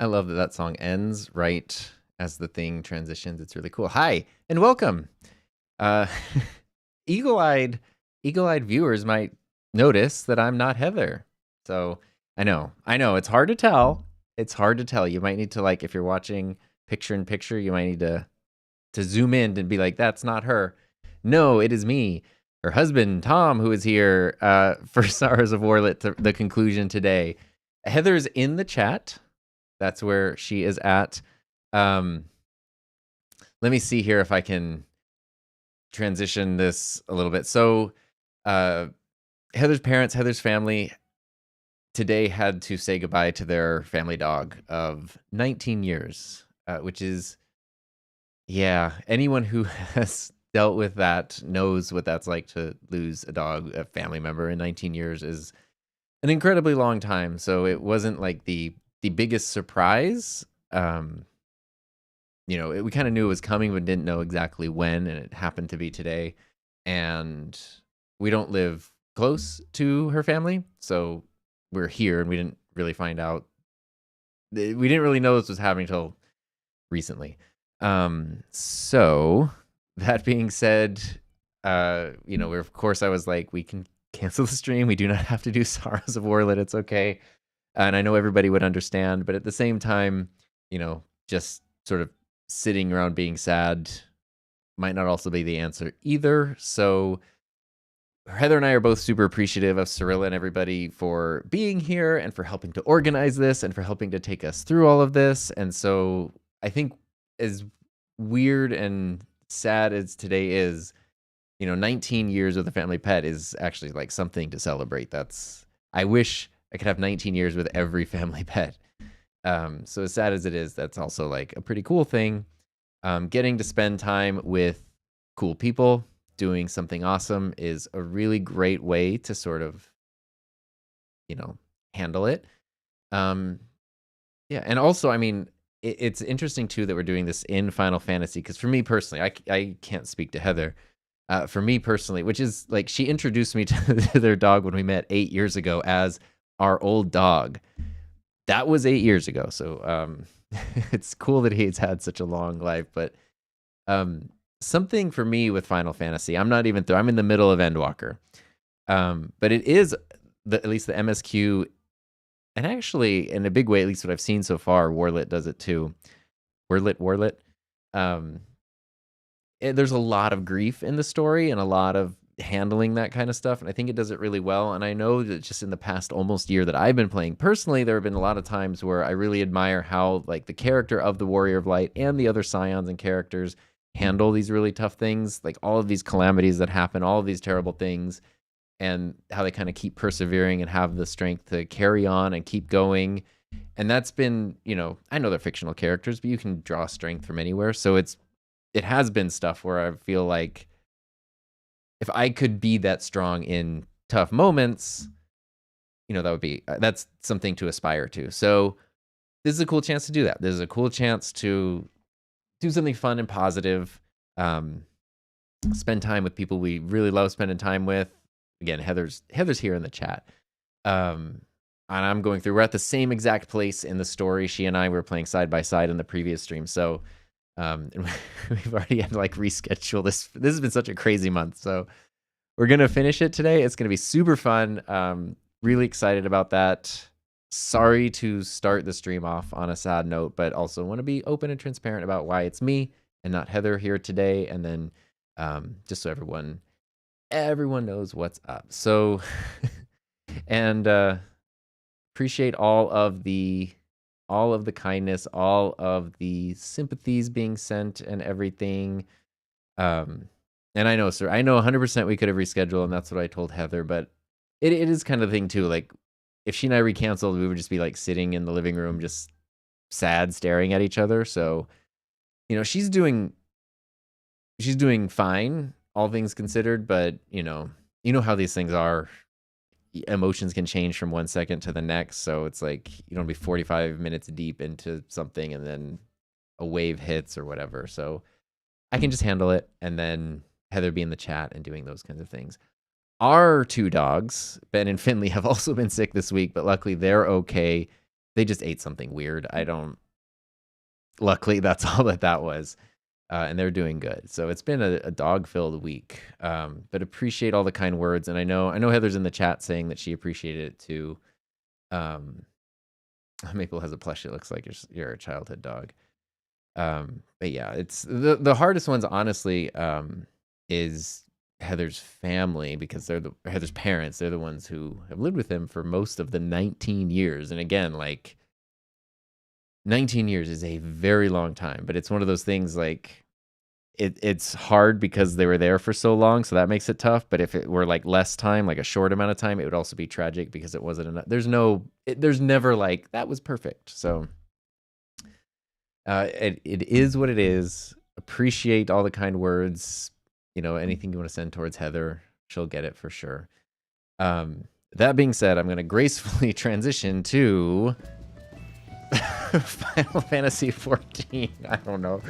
I love that that song ends right as the thing transitions. It's really cool. Hi and welcome. Uh, eagle-eyed, eagle-eyed viewers might notice that I'm not Heather. So I know. It's hard to tell. It's hard to tell. You might need to like, if you're watching picture in picture, you might need to zoom in and be like, that's not her. No, it is me, her husband Tom, who is here for Sorrows of Werlyt, the conclusion today. Heather's in the chat. That's where she is at. Um, let me see here if I can transition this a little bit. So, Heather's parents, Heather's family today had to say goodbye to their family dog of 19 years, which is, yeah, anyone who has dealt with that knows what that's like to lose a dog, a family member in 19 years is an incredibly long time. So it wasn't like the biggest surprise. We kind of knew it was coming, but didn't know exactly when, and it happened to be today. And we don't live close to her family, so we're here, and we didn't really find out. We didn't really know this was happening until recently. So that being said, of course I was like, we can cancel the stream. We do not have to do Sorrows of Werlyt. It's okay. And I know everybody would understand, but at the same time, just sort of sitting around being sad might not also be the answer either. So Heather and I are both super appreciative of Cyrilla and everybody for being here and for helping to organize this and for helping to take us through all of this. And so I think as weird and sad as today is, 19 years with a family pet is actually like something to celebrate. I wish I could have 19 years with every family pet. So as sad as it is, that's also like a pretty cool thing. Getting to spend time with cool people doing something awesome is a really great way to sort of, handle it. Yeah, and also, I mean, it's interesting too that we're doing this in Final Fantasy because for me personally, I can't speak to Heather. For me personally, which is like she introduced me to their dog when we met 8 years ago as our old dog. That was 8 years ago, so it's cool that he's had such a long life. But something for me with Final Fantasy, I'm not even through. I'm in the middle of Endwalker, but it is at least the MSQ, and actually in a big way, at least what I've seen so far, Werlyt does it too. Werlyt. Um, there's a lot of grief in the story and a lot of handling that kind of stuff, and I think it does it really well. And I know that just in the past almost year that I've been playing personally, there have been a lot of times where I really admire how like the character of the Warrior of Light and the other Scions and characters handle these really tough things, like all of these calamities that happen, all of these terrible things, and how they kind of keep persevering and have the strength to carry on and keep going. And that's been, I know they're fictional characters, but you can draw strength from anywhere. So it has been stuff where I feel like if I could be that strong in tough moments, that's something to aspire to. So this is a cool chance to do that. This is a cool chance to do something fun and positive. Spend time with people we really love spending time with. Again, Heather's here in the chat. And I'm going through, we're at the same exact place in the story. She and I were playing side by side in the previous stream. So and we've already had to like reschedule this. This has been such a crazy month. So we're going to finish it today. It's going to be super fun. Really excited about that. Sorry to start the stream off on a sad note, but also want to be open and transparent about why it's me and not Heather here today. And then just so everyone knows what's up. So, and appreciate all of the kindness, all of the sympathies being sent and everything. And I know, sir, I know 100% we could have rescheduled, and that's what I told Heather, but it is kind of the thing too. Like if she and I recanceled, we would just be like sitting in the living room, just sad, staring at each other. So, she's doing fine, all things considered, but you know how these things are. Emotions can change from 1 second to the next. So it's like, you don't be 45 minutes deep into something and then a wave hits or whatever. So I can just handle it. And then Heather be in the chat and doing those kinds of things. Our two dogs, Ben and Finley, have also been sick this week, but luckily they're okay. They just ate something weird. I don't. Luckily, that's all that was. And they're doing good. So it's been a dog-filled week. But appreciate all the kind words. And I know Heather's in the chat saying that she appreciated it too. Maple has a plushie. It looks like you're a childhood dog. But yeah, it's the hardest ones, honestly, is Heather's family, because they're Heather's parents. They're the ones who have lived with him for most of the 19 years. And again, like 19 years is a very long time, but it's one of those things like it's hard because they were there for so long, so that makes it tough. But if it were like less time, like a short amount of time, it would also be tragic because it wasn't enough. There's never like that was perfect. So it is what it is. Appreciate all the kind words. You know, anything you want to send towards Heather, she'll get it for sure. That being said, I'm going to gracefully transition to Final Fantasy 14. I don't know.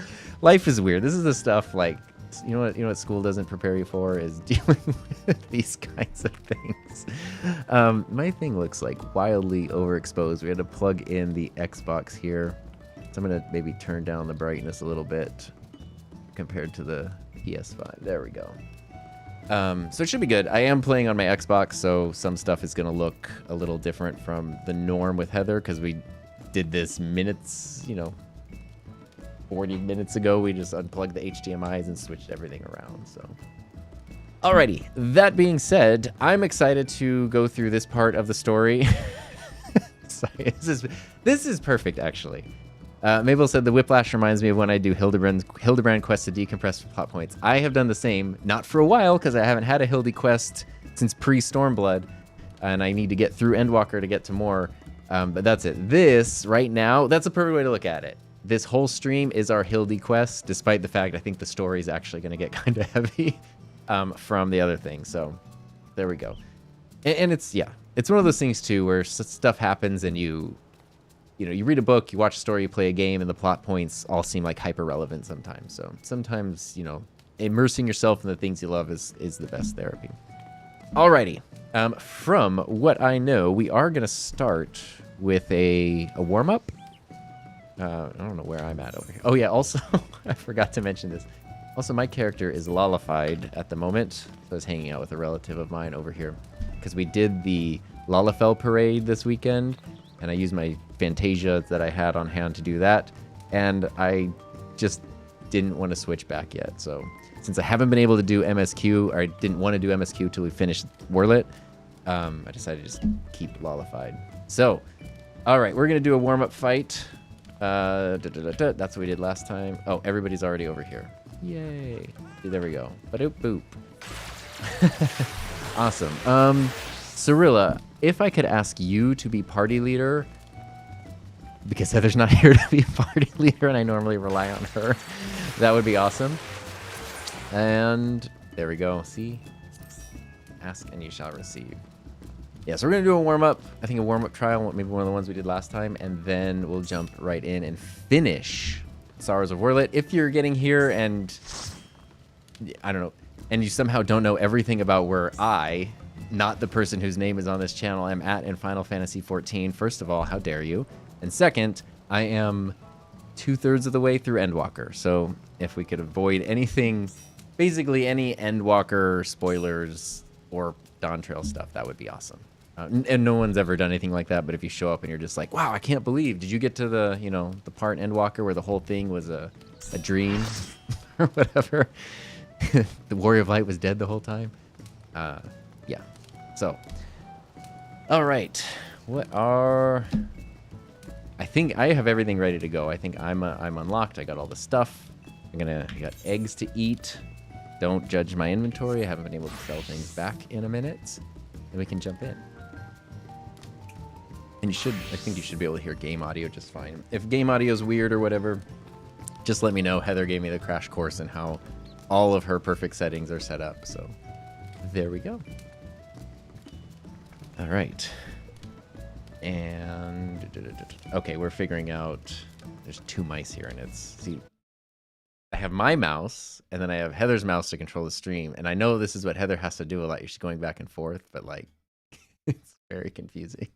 Life is weird. This is the stuff like, you know what school doesn't prepare you for is dealing with these kinds of things. My thing looks like wildly overexposed. We had to plug in the Xbox here. So I'm going to maybe turn down the brightness a little bit compared to the PS5. There we go. So it should be good. I am playing on my Xbox, so some stuff is going to look a little different from the norm with Heather, because we did this minutes, 40 minutes ago. We just unplugged the HDMIs and switched everything around. So, alrighty. That being said, I'm excited to go through this part of the story. Sorry, this is perfect, actually. Mabel said the whiplash reminds me of when I do Hildebrand quest to decompress plot points. I have done the same, not for a while, because I haven't had a Hildy quest since pre-Stormblood, and I need to get through Endwalker to get to more. But that's it. This, right now, that's a perfect way to look at it. This whole stream is our Hildy quest, despite the fact I think the story is actually going to get kind of heavy from the other thing. So there we go. And it's one of those things, too, where stuff happens and you read a book, you watch a story, you play a game, and the plot points all seem like hyper-relevant sometimes. So sometimes, immersing yourself in the things you love is the best therapy. Alrighty. From what I know, we are going to start with a warm-up. I don't know where I'm at over here. Oh, yeah, also, I forgot to mention this. Also, my character is Lallified at the moment. So I was hanging out with a relative of mine over here, because we did the Lalafell parade this weekend, and I used my Fantasia that I had on hand to do that, and I just didn't want to switch back yet. So since I haven't been able to do MSQ, or I didn't want to do MSQ till we finished Werlyt, I decided to just keep Lallified. So, all right, we're going to do a warm-up fight. That's what we did last time. Oh, everybody's already over here. Yay. There we go. Ba-doop boop. Awesome. Cirilla, if I could ask you to be party leader, because Heather's not here to be party leader and I normally rely on her, that would be awesome. And there we go. See? Ask and you shall receive. Yeah, so we're going to do a warm-up. I think a warm-up trial, maybe one of the ones we did last time, and then we'll jump right in and finish Sorrows of Werlyt. If you're getting here and, I don't know, and you somehow don't know everything about where I, not the person whose name is on this channel, am at in Final Fantasy 14, first of all, how dare you? And second, I am 2/3 of the way through Endwalker. So if we could avoid anything, basically any Endwalker spoilers or Dawn Trail stuff, that would be awesome. And no one's ever done anything like that, but if you show up and you're just like, wow, I can't believe, did you get to the, the part in Endwalker where the whole thing was a dream or whatever? The Warrior of Light was dead the whole time? Yeah. So, all right. I think I have everything ready to go. I think I'm unlocked. I got all the stuff. I got eggs to eat. Don't judge my inventory. I haven't been able to sell things back in a minute. And we can jump in. And I think you should be able to hear game audio just fine. If game audio is weird or whatever, just let me know. Heather gave me the crash course in how all of her perfect settings are set up. So there we go. All right. And okay, we're figuring out there's 2 mice here, and see, I have my mouse and then I have Heather's mouse to control the stream, and I know this is what Heather has to do a lot. She's going back and forth, but like it's very confusing.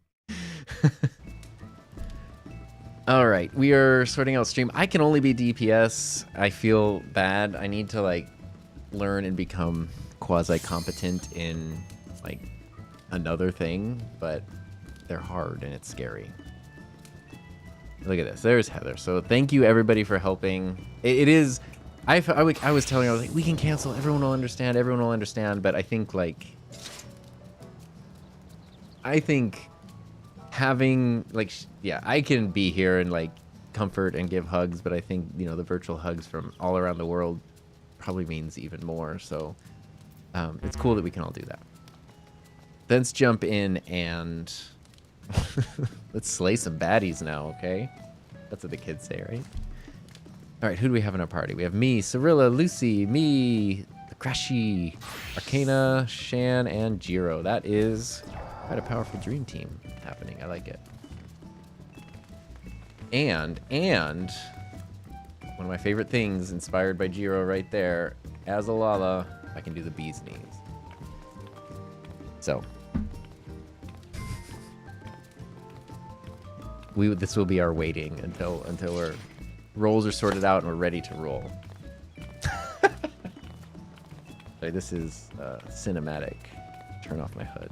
All right, we are sorting out stream. I can only be DPS. I feel bad. I need to like learn and become quasi-competent in like another thing, but they're hard and it's scary. Look at this. There's Heather. So thank you everybody for helping. It is. I was telling her, I was like, we can cancel. Everyone will understand. Everyone will understand. But I think like, having like, yeah, I can be here and like comfort and give hugs, but I think, you know, the virtual hugs from all around the world probably means even more. So it's cool that we can all do that. Let's jump in and let's slay some baddies now, okay? That's what the kids say, right? All right, who do we have in our party? We have me, Cirilla, Lucy, me, the Crashy, Arcana, Shan, and Jiro. That is quite a powerful dream team happening. I like it. And one of my favorite things, inspired by Jiro right there, as Alala, I can do the bee's knees. So this will be our waiting until our rolls are sorted out and we're ready to roll. Sorry, this is cinematic. Turn off my HUD.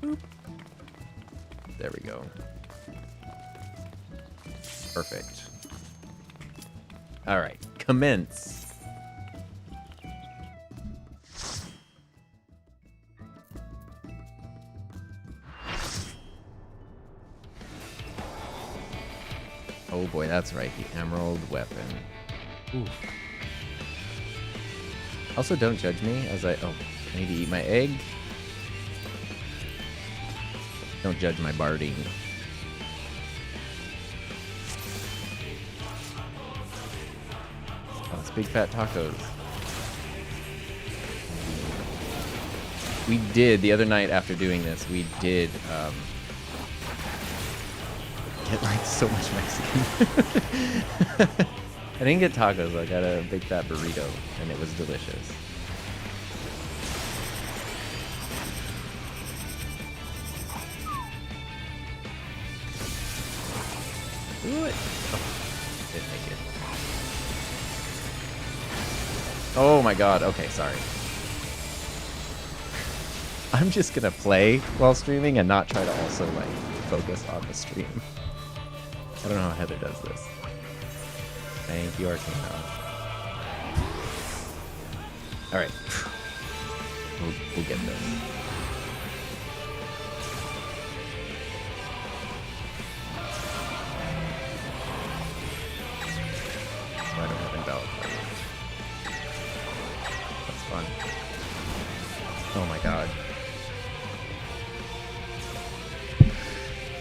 Boop. There we go. Perfect. All right, commence. Oh boy, that's right, the emerald weapon. Oof. Also, don't judge me as I need to eat my egg. Don't judge my barding. Oh, it's big fat tacos. We did, the other night after doing this, we did get like so much Mexican. I didn't get tacos, I got a big fat burrito and it was delicious. Do it. Oh, didn't make it. Oh my god, okay, sorry. I'm just gonna play while streaming and not try to also like focus on the stream. I don't know how Heather does this. Thank you, Arcana. Alright. We'll get this. So I don't have invalid cards. That's fun. Oh my god.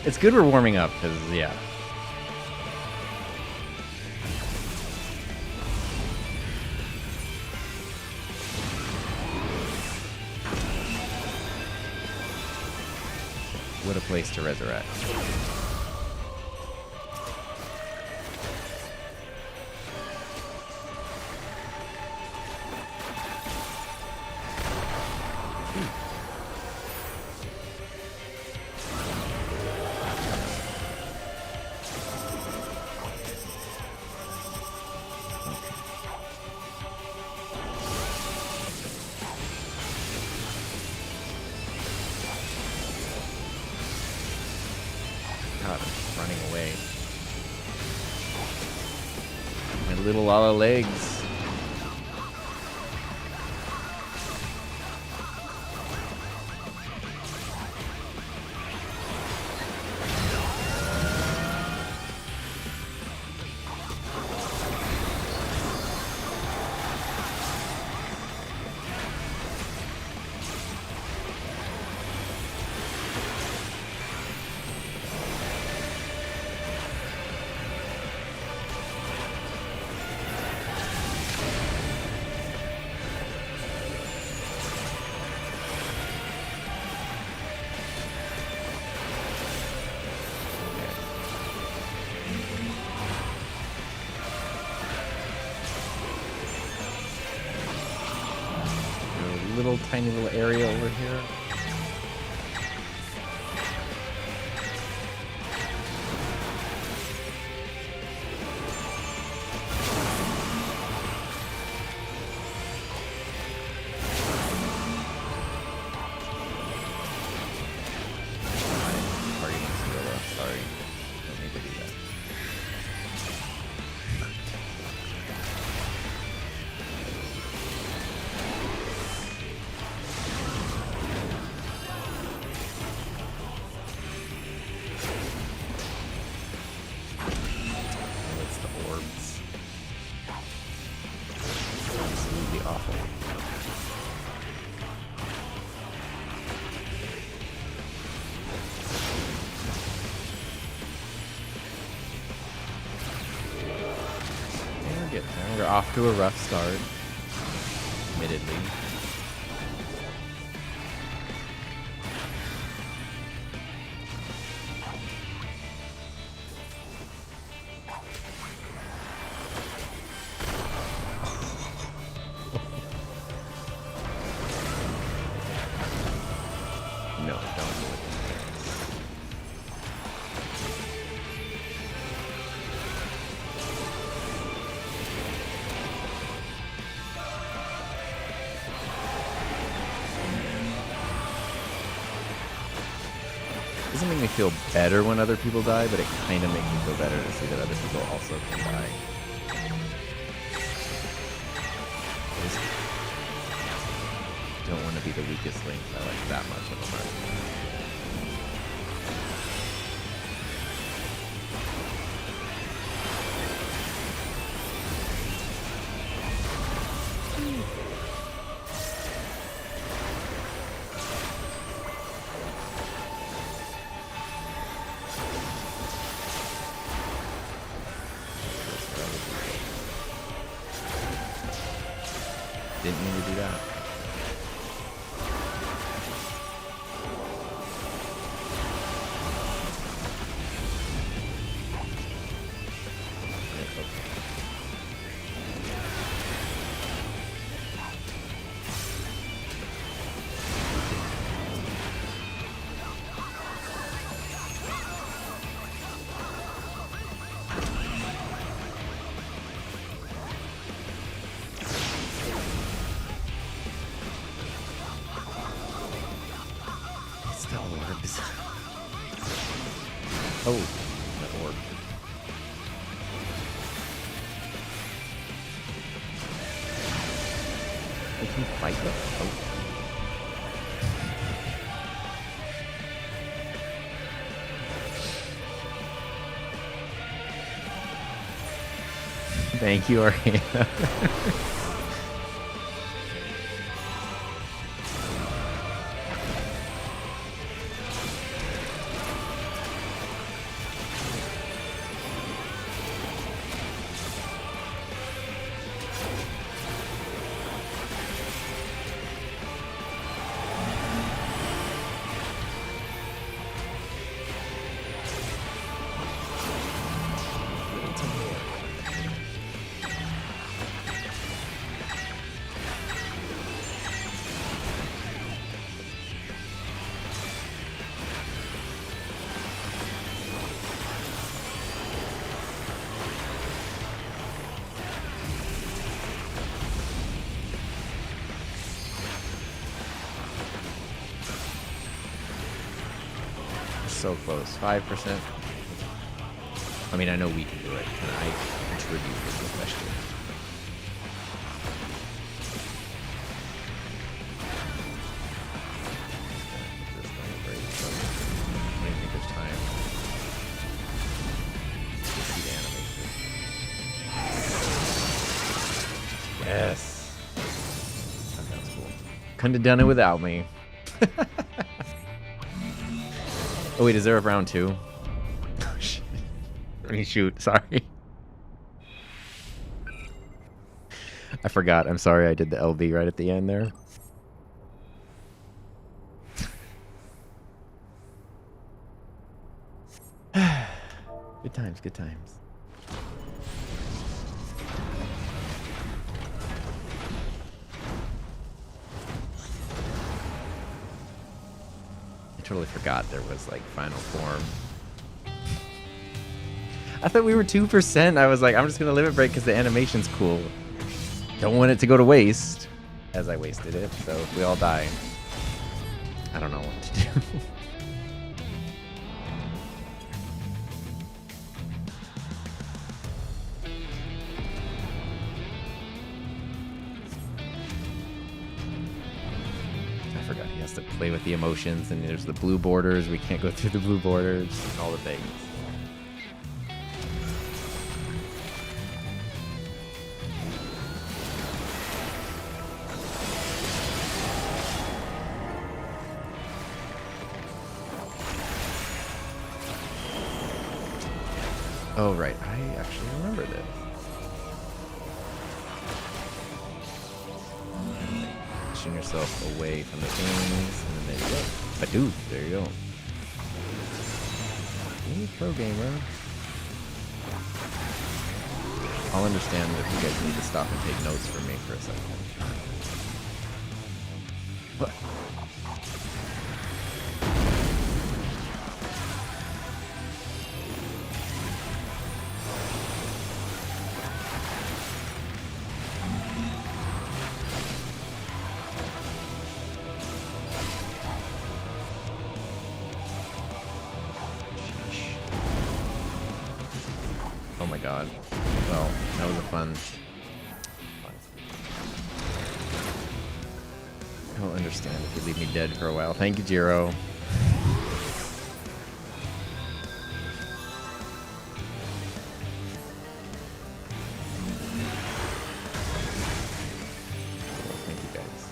It's good we're warming up, because, yeah. What a place to resurrect. Little Lala legs. Tiny little area over here. get there. We're off to a rough start, admittedly. No, don't do it. Doesn't make me feel better when other people die, but it kind of makes me feel better to see that other people also can die. I just don't want to be the weakest link by like that much of a margin. Didn't mean to do that. Oh, that worked. We can fight them. Oh. Thank you, Ariana. So close. 5%. I mean, I know we can do it. Can I contribute to the question? I don't think there's time. Just see the animation. Yes. That was cool. Couldn't have done it without me. Oh wait, is there a round 2? Oh shit. Let me shoot, sorry. I forgot, I'm sorry I did the LB right at the end there. Good times, good times. I totally forgot there was like final form. I thought we were 2%. I was like, I'm just gonna limit break because the animation's cool. Don't want it to go to waste, as I wasted it. So if we all die, I don't know what to do. I forgot he has to play with the emotions, and there's the blue borders. We can't go through the blue borders, and all the things. Oh, right. I actually remember this. position yourself away from the things, and then there you go. But dude, there you go. Hey, pro gamer. I'll understand if you guys need to stop and take notes from me for a second. What? Oh my god. Well, that was a fun. I don't understand if you leave me dead for a while. Thank you, Jiro. Thank you, guys.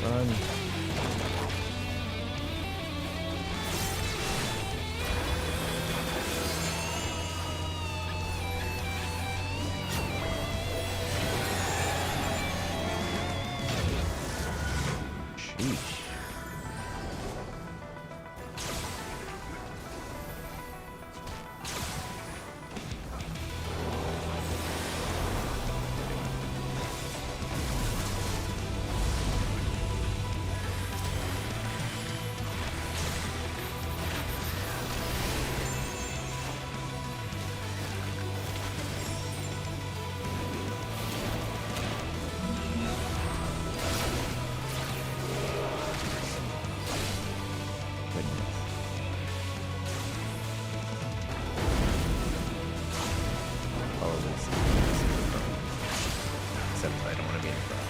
Run. Sheesh. Except I don't want to be in the crowd.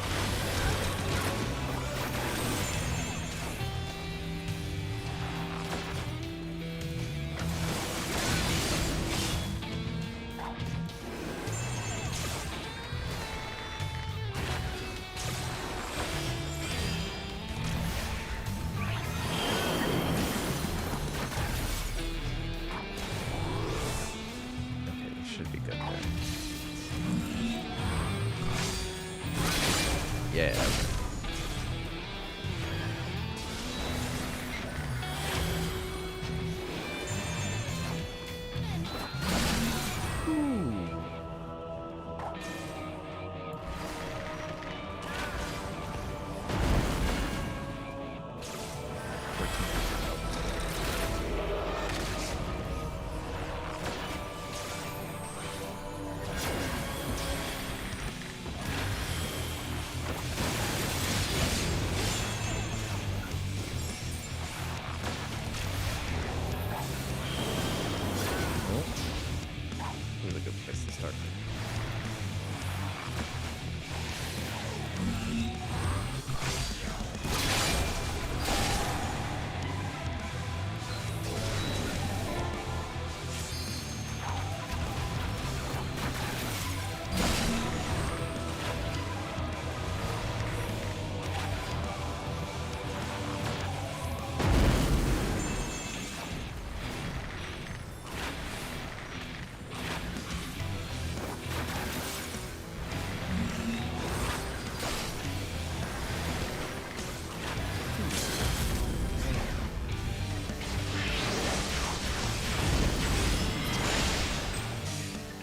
Okay, this should be good there. Yeah. This is a good place to start.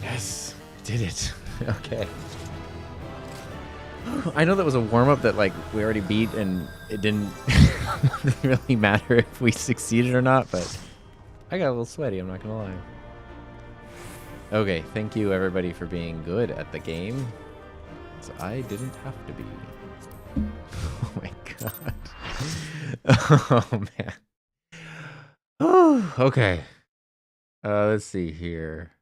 Yes, did it. Okay. I know that was a warm-up that like we already beat and it didn't really matter if we succeeded or not, but I got a little sweaty, I'm not gonna lie. Okay, thank you everybody for being good at the game. So I didn't have to be. Oh my god. Oh, man. Oh, okay. Let's see here.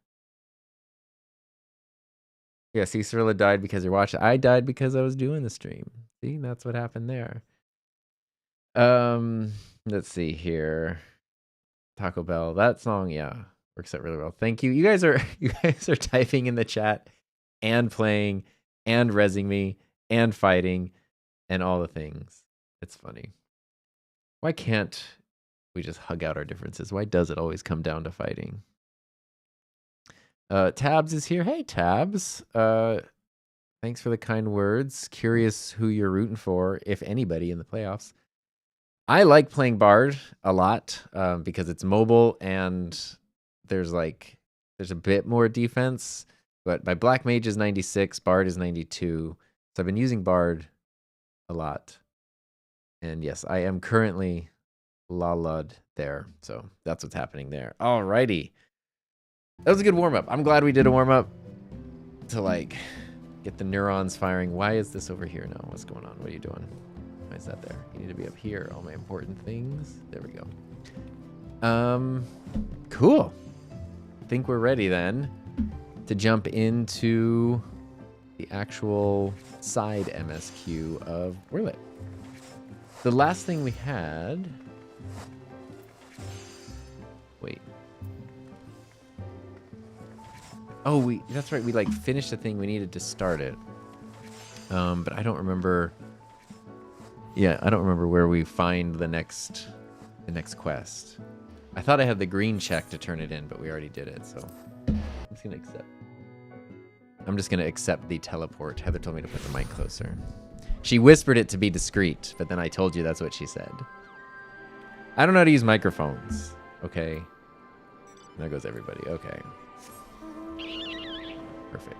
Yeah, see, Cirilla died because you're watching. I died because I was doing the stream. See, that's what happened there. Let's see here. Taco Bell. That song, yeah, works out really well. Thank you. You guys are typing in the chat and playing and rezzing me and fighting and all the things. It's funny. Why can't we just hug out our differences? Why does it always come down to fighting? Tabs is here. Hey, Tabs. Thanks for the kind words. Curious who you're rooting for, if anybody, in the playoffs. I like playing Bard a lot because it's mobile and there's a bit more defense. But my Black Mage is 96, Bard is 92. So I've been using Bard a lot. And yes, I am currently la-lud there. So that's what's happening there. Alrighty. That was a good warm-up. I'm glad we did a warm-up to get the neurons firing. Why is this over here now? What's going on? What are you doing? Why is that there? You need to be up here. All my important things. There we go. Cool. I think we're ready then to jump into the actual side MSQ of Werlyt. The last thing we had... Wait. Oh, that's right. We finished the thing we needed to start it. But I don't remember... Yeah, I don't remember where we find the next quest. I thought I had the green check to turn it in, but we already did it, so I'm just gonna accept the teleport. Heather told me to put the mic closer. She whispered it to be discreet, but then I told you that's what she said. I don't know how to use microphones. Okay. There goes everybody. Okay. Perfect.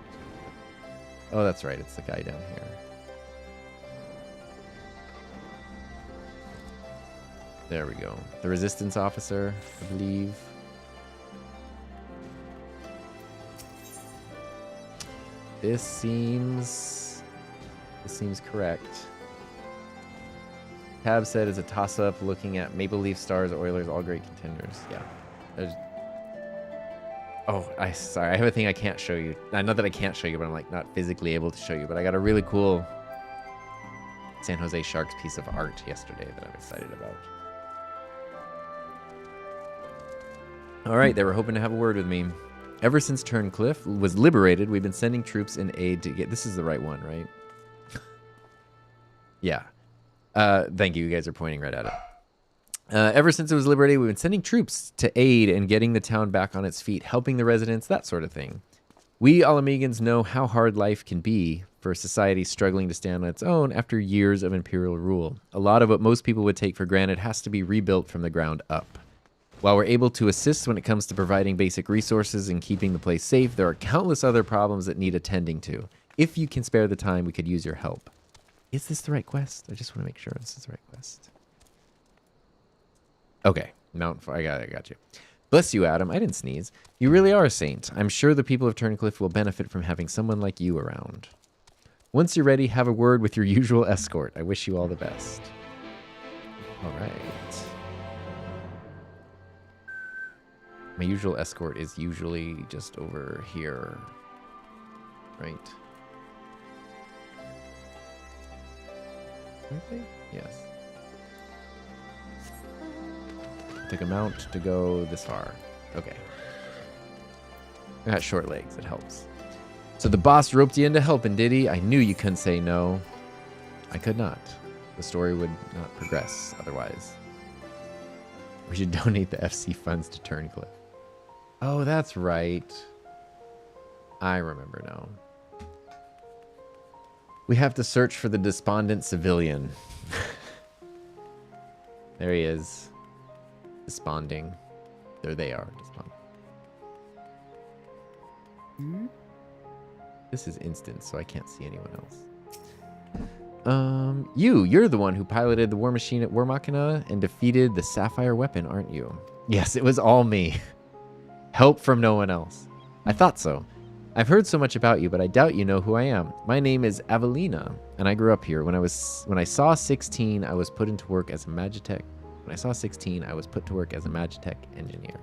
Oh, that's right. It's the guy down here. There we go. The resistance officer, I believe. This seems correct. Tab said it's a toss-up looking at Maple Leaf Stars, Oilers, all great contenders. Yeah. Sorry. I have a thing I can't show you. Not that I can't show you, but I'm not physically able to show you. But I got a really cool San Jose Sharks piece of art yesterday that I'm excited about. All right, they were hoping to have a word with me. Ever since Turncliffe was liberated, we've been sending troops in aid to get... This is the right one, right? Yeah. Thank you. You guys are pointing right at it. Ever since it was liberated, we've been sending troops to aid in getting the town back on its feet, helping the residents, that sort of thing. We Alamegans know how hard life can be for a society struggling to stand on its own after years of imperial rule. A lot of what most people would take for granted has to be rebuilt from the ground up. While we're able to assist when it comes to providing basic resources and keeping the place safe, there are countless other problems that need attending to. If you can spare the time, we could use your help. Is this the right quest? I just want to make sure this is the right quest. Okay, I got you. Bless you, Adam. I didn't sneeze. You really are a saint. I'm sure the people of Turncliffe will benefit from having someone like you around. Once you're ready, have a word with your usual escort. I wish you all the best. All right. My usual escort is usually just over here. Right? Okay. Yes. Took a mount to go this far. Okay. I got short legs. It helps. So the boss roped you into helping, did he? I knew you couldn't say no. I could not. The story would not progress otherwise. We should donate the FC funds to Turncliffe. Oh, that's right. I remember now. We have to search for the despondent civilian. There he is. Desponding. There they are. Desponding. Hmm? This is instant, so I can't see anyone else. You're the one who piloted the war machine at War Machina and defeated the Sapphire weapon, aren't you? Yes, it was all me. Help from no one else. I thought so. I've heard so much about you, but I doubt you know who I am. My name is Avelina, and I grew up here. When I saw 16, I was put into work as a Magitech. When I saw 16, I was put to work as a Magitech engineer.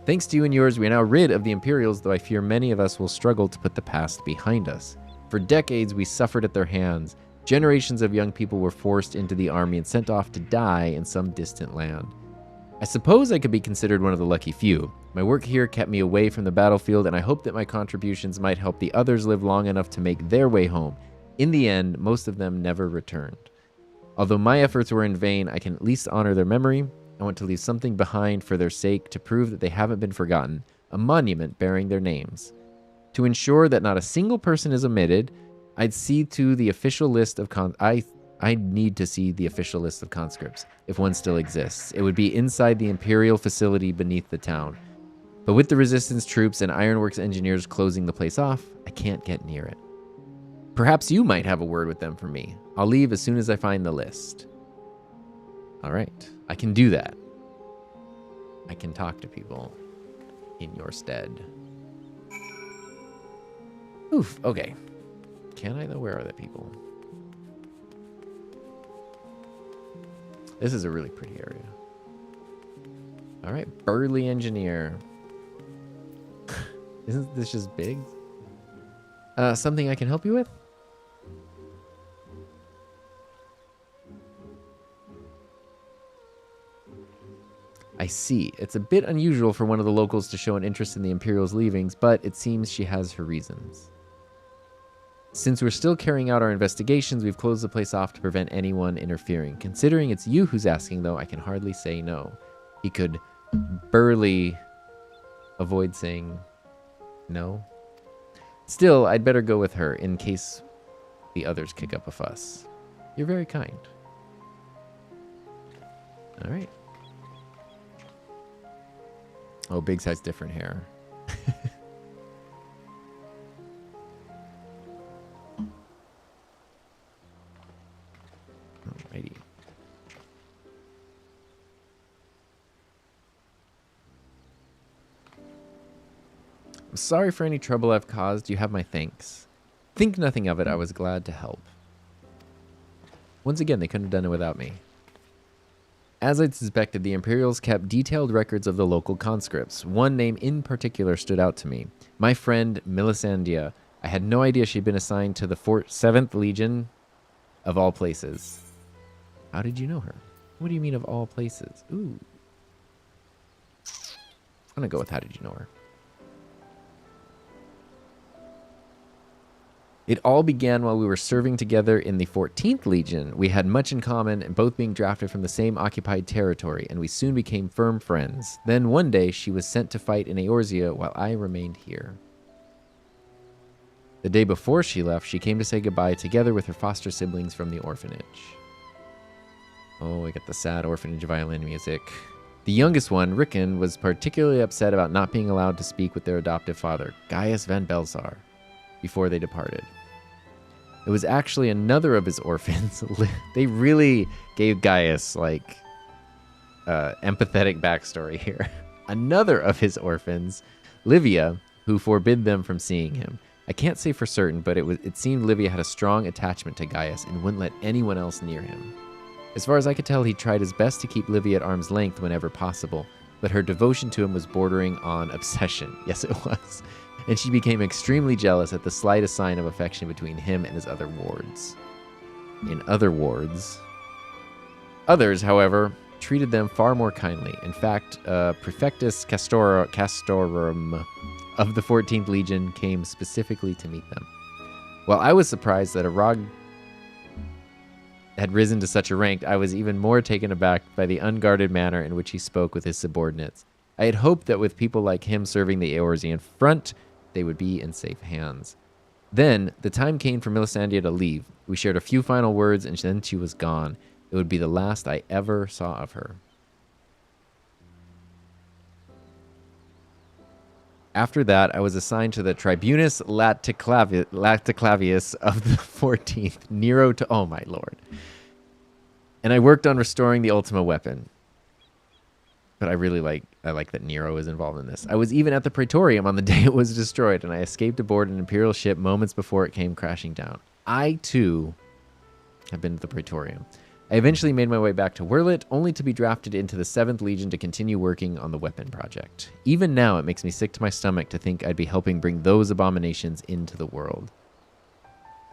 Thanks to you and yours, we are now rid of the Imperials, though I fear many of us will struggle to put the past behind us. For decades, we suffered at their hands. Generations of young people were forced into the army and sent off to die in some distant land. I suppose I could be considered one of the lucky few. My work here kept me away from the battlefield, and I hope that my contributions might help the others live long enough to make their way home. In the end, most of them never returned. Although my efforts were in vain, I can at least honor their memory. I want to leave something behind for their sake to prove that they haven't been forgotten, a monument bearing their names. To ensure that not a single person is omitted, I'd see to the official list of I need to see the official list of conscripts, if one still exists. It would be inside the Imperial facility beneath the town. But with the Resistance troops and Ironworks engineers closing the place off, I can't get near it. Perhaps you might have a word with them for me. I'll leave as soon as I find the list. All right, I can do that. I can talk to people in your stead. Oof, okay. Can I though? Where are the people? This is a really pretty area. All right, burly engineer. Isn't this just big? Something I can help you with? I see. It's a bit unusual for one of the locals to show an interest in the Imperial's leavings, but it seems she has her reasons. Since we're still carrying out our investigations, we've closed the place off to prevent anyone interfering. Considering it's you who's asking, though, I can hardly say no. He could burly avoid saying no. Still, I'd better go with her in case the others kick up a fuss. You're very kind. All right. Oh, Biggs has different hair. Alrighty. I'm sorry for any trouble I've caused. You have my thanks. Think nothing of it. I was glad to help. Once again, they couldn't have done it without me. As I'd suspected, the Imperials kept detailed records of the local conscripts. One name in particular stood out to me. My friend, Melisandre. I had no idea she'd been assigned to the 7th Legion of all places. How did you know her? What do you mean of all places? Ooh. I'm gonna go with how did you know her? It all began while we were serving together in the 14th Legion. We had much in common, and both being drafted from the same occupied territory, and we soon became firm friends. Then one day, she was sent to fight in Eorzea while I remained here. The day before she left, she came to say goodbye together with her foster siblings from the orphanage. Oh, we got the sad orphanage violin music. The youngest one, Rickon, was particularly upset about not being allowed to speak with their adoptive father, Gaius van Belzar, before they departed. It was actually another of his orphans. They really gave Gaius, like, empathetic backstory here. Another of his orphans, Livia, who forbid them from seeing him. I can't say for certain, but it seemed Livia had a strong attachment to Gaius and wouldn't let anyone else near him. As far as I could tell, he tried his best to keep Livia at arm's length whenever possible, but her devotion to him was bordering on obsession. Yes, it was. And she became extremely jealous at the slightest sign of affection between him and his other wards. In other wards, others, however, treated them far more kindly. In fact, Prefectus Castorum of the 14th Legion came specifically to meet them. While I was surprised that a Rog had risen to such a rank, I was even more taken aback by the unguarded manner in which he spoke with his subordinates. I had hoped that with people like him serving the Eorzean front, they would be in safe hands. Then, the time came for Melisandre to leave. We shared a few final words, and then she was gone. It would be the last I ever saw of her. After that, I was assigned to the Tribunus Laticlavius of the 14th, Nero to... Oh, my lord. And I worked on restoring the Ultima weapon. But I like that Nero is involved in this. I was even at the Praetorium on the day it was destroyed, and I escaped aboard an Imperial ship moments before it came crashing down. I, too, have been to the Praetorium. I eventually made my way back to Werlyt, only to be drafted into the 7th Legion to continue working on the weapon project. Even now, it makes me sick to my stomach to think I'd be helping bring those abominations into the world.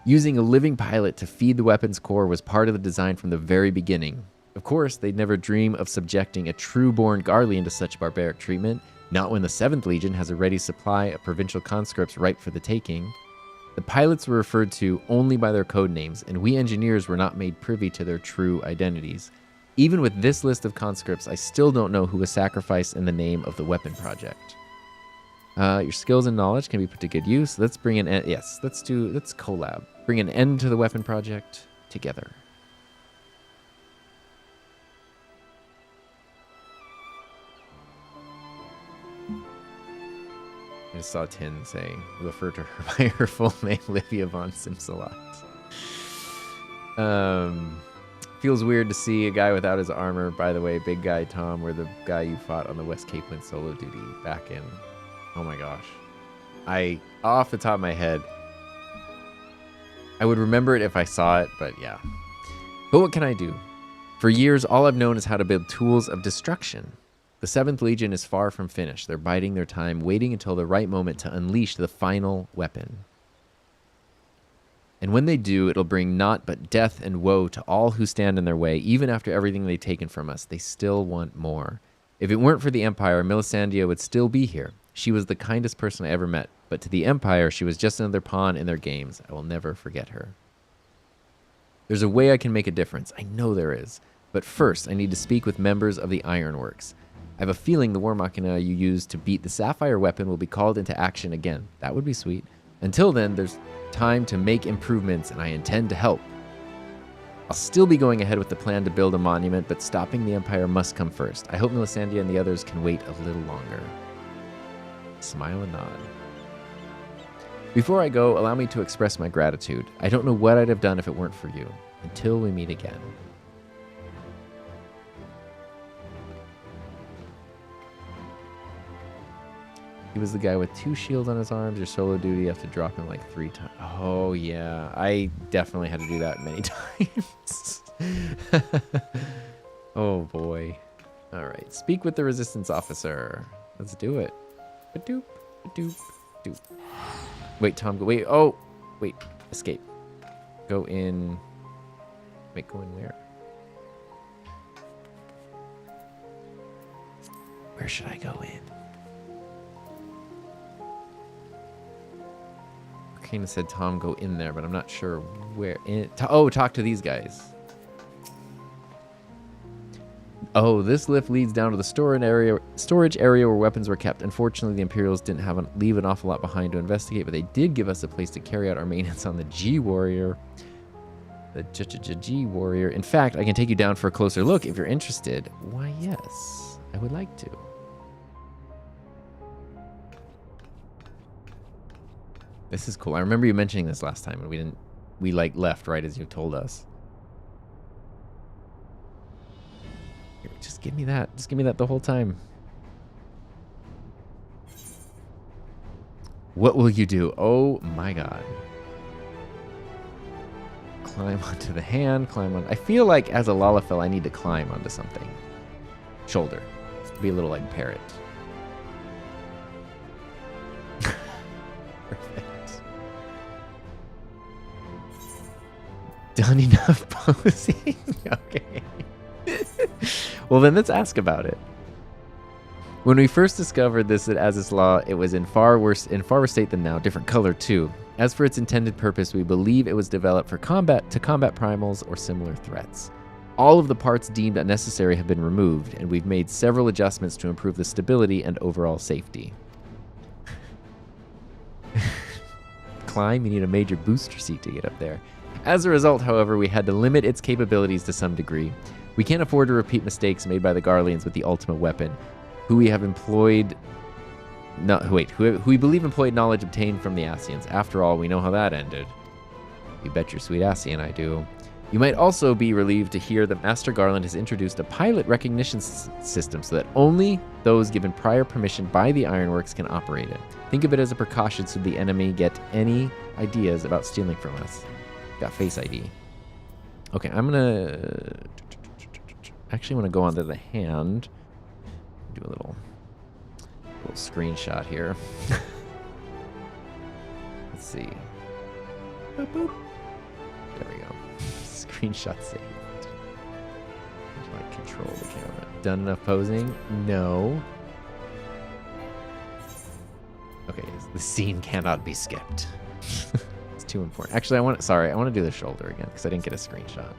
Using a living pilot to feed the weapons core was part of the design from the very beginning. Of course, they'd never dream of subjecting a true-born Garlean to such barbaric treatment, not when the 7th Legion has a ready supply of provincial conscripts ripe for the taking. The pilots were referred to only by their code names, and we engineers were not made privy to their true identities. Even with this list of conscripts, I still don't know who was sacrificed in the name of the weapon project. Your skills and knowledge can be put to good use. Let's bring an end. Yes, let's collab. Bring an end to the weapon project together. I just saw Tin say, refer to her by her full name, Livia von Simsalat. Feels weird to see a guy without his armor. By the way, big guy Tom, we're the guy you fought on the West Cape when solo duty back in. Oh my gosh. Off the top of my head, I would remember it if I saw it, but yeah. But what can I do? For years, all I've known is how to build tools of destruction. The 7th Legion is far from finished. They're biding their time, waiting until the right moment to unleash the final weapon. And when they do, it'll bring naught but death and woe to all who stand in their way. Even after everything they've taken from us, they still want more. If it weren't for the Empire, Melisandre would still be here. She was the kindest person I ever met, but to the Empire, she was just another pawn in their games. I will never forget her. There's a way I can make a difference. I know there is. But first, I need to speak with members of the Ironworks. I have a feeling the War Machina you used to beat the Sapphire weapon will be called into action again. That would be sweet. Until then, there's time to make improvements, and I intend to help. I'll still be going ahead with the plan to build a monument, but stopping the Empire must come first. I hope Melisandre and the others can wait a little longer. Smile and nod. Before I go, allow me to express my gratitude. I don't know what I'd have done if it weren't for you. Until we meet again. He was the guy with 2 shields on his arms. Your solo duty, you have to drop him like 3 times. Oh, yeah. I definitely had to do that many times. Oh, boy. All right. Speak with the resistance officer. Let's do it. Ba-doop, ba-doop, doop. Wait, Tom, go. Wait. Oh, wait. Escape. Go in. Wait, go in where? Where should I go in? Arcana said, Tom, go in there, but I'm not sure where. Talk to these guys. Oh, this lift leads down to the storage area where weapons were kept. Unfortunately, the Imperials didn't leave an awful lot behind to investigate, but they did give us a place to carry out our maintenance on the G-Warrior. The G-Warrior. In fact, I can take you down for a closer look if you're interested. Why, yes. I would like to. This is cool. I remember you mentioning this last time, and we like left right as you told us. Here, just give me that. Just give me that the whole time. What will you do? Oh my god. Climb onto the hand, climb on. I feel like as a Lalafell, I need to climb onto something. Shoulder. Be a little like parrot. Perfect. Done enough posing? Okay. Well, then let's ask about it. When we first discovered this at Azislaw, it was in far worse state than now, different color too. As for its intended purpose, we believe it was developed for combat primals or similar threats. All of the parts deemed unnecessary have been removed, and we've made several adjustments to improve the stability and overall safety. Climb, you need a major booster seat to get up there. As a result, however, we had to limit its capabilities to some degree. We can't afford to repeat mistakes made by the Garleans with the ultimate weapon, who we believe employed knowledge obtained from the Ascians. After all, we know how that ended. You bet your sweet Ascian I do. You might also be relieved to hear that Master Garland has introduced a pilot recognition system so that only those given prior permission by the Ironworks can operate it. Think of it as a precaution so the enemy get any ideas about stealing from us. Got Face ID. Okay, I'm gonna actually want to go onto the hand. Do a little screenshot here. Let's see. Boop, boop. There we go. Screenshot saved. Just like control the camera. Done enough posing? No. Okay, the scene cannot be skipped. It's too important. Actually, I want to do the shoulder again because I didn't get a screenshot.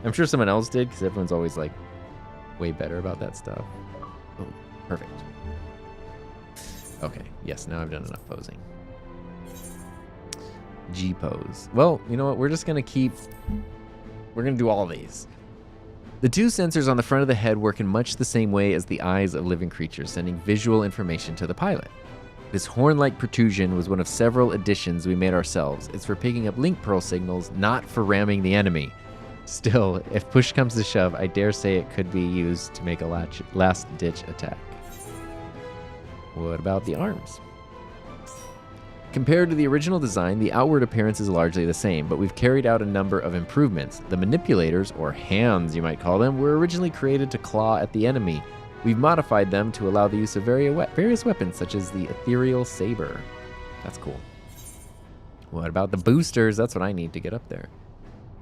I'm sure someone else did because everyone's always like way better about that stuff. Oh, perfect. Okay, yes, now I've done enough posing. G pose. Well, you know what? We're going to do all these. The two sensors on the front of the head work in much the same way as the eyes of living creatures, sending visual information to the pilot. This horn-like protrusion was one of several additions we made ourselves. It's for picking up link pearl signals, not for ramming the enemy. Still, if push comes to shove, I dare say it could be used to make a last-ditch attack. What about the arms? Compared to the original design, the outward appearance is largely the same, but we've carried out a number of improvements. The manipulators, or hands you might call them, were originally created to claw at the enemy. We've modified them to allow the use of various weapons, such as the ethereal saber. That's cool. What about the boosters? That's what I need to get up there.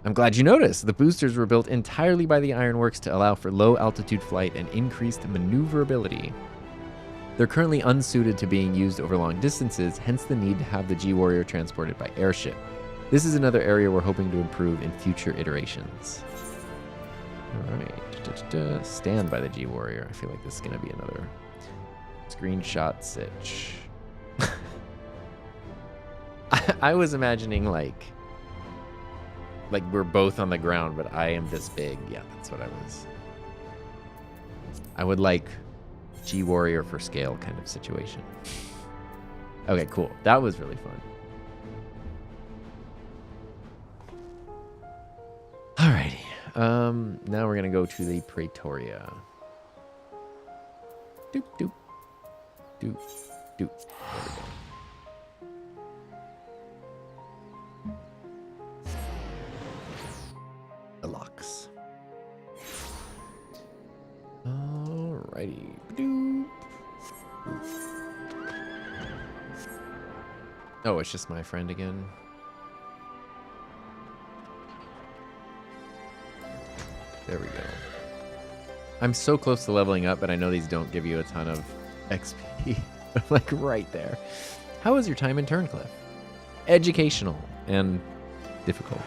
I'm glad you noticed. The boosters were built entirely by the Ironworks to allow for low-altitude flight and increased maneuverability. They're currently unsuited to being used over long distances, hence the need to have the G-Warrior transported by airship. This is another area we're hoping to improve in future iterations. Alright, stand by the G-Warrior. I feel like this is going to be another screenshot sitch. I was imagining like we're both on the ground, but I am this big. Yeah, that's what I was. I would like G-Warrior for scale kind of situation. Okay, cool. That was really fun. Alrighty. Now we're gonna go to the Praetoria. Doop, doop. Doop, doop. There we go. The locks. Alrighty. Doop. Oh, it's just my friend again. There we go. I'm so close to leveling up, but I know these don't give you a ton of XP. I'm like right there. How was your time in Turncliffe? Educational and difficult.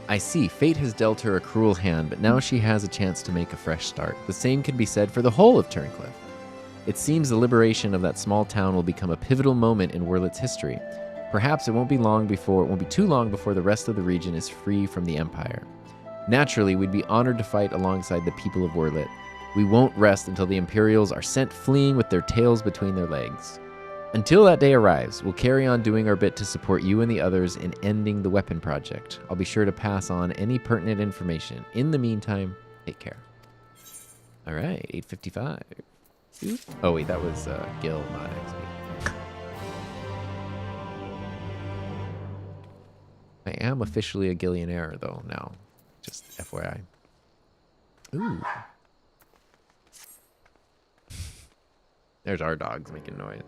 I see. Fate has dealt her a cruel hand, but now she has a chance to make a fresh start. The same can be said for the whole of Turncliffe. It seems the liberation of that small town will become a pivotal moment in Werlyt's history. Perhaps it won't be too long before the rest of the region is free from the Empire. Naturally, we'd be honored to fight alongside the people of Werlyt. We won't rest until the Imperials are sent fleeing with their tails between their legs. Until that day arrives, we'll carry on doing our bit to support you and the others in ending the weapon project. I'll be sure to pass on any pertinent information. In the meantime, take care. All right, 8:55. Oh wait, that was Gil, not XP. I am officially a Gillionaire though now. Just FYI. Ooh. There's our dogs making noise.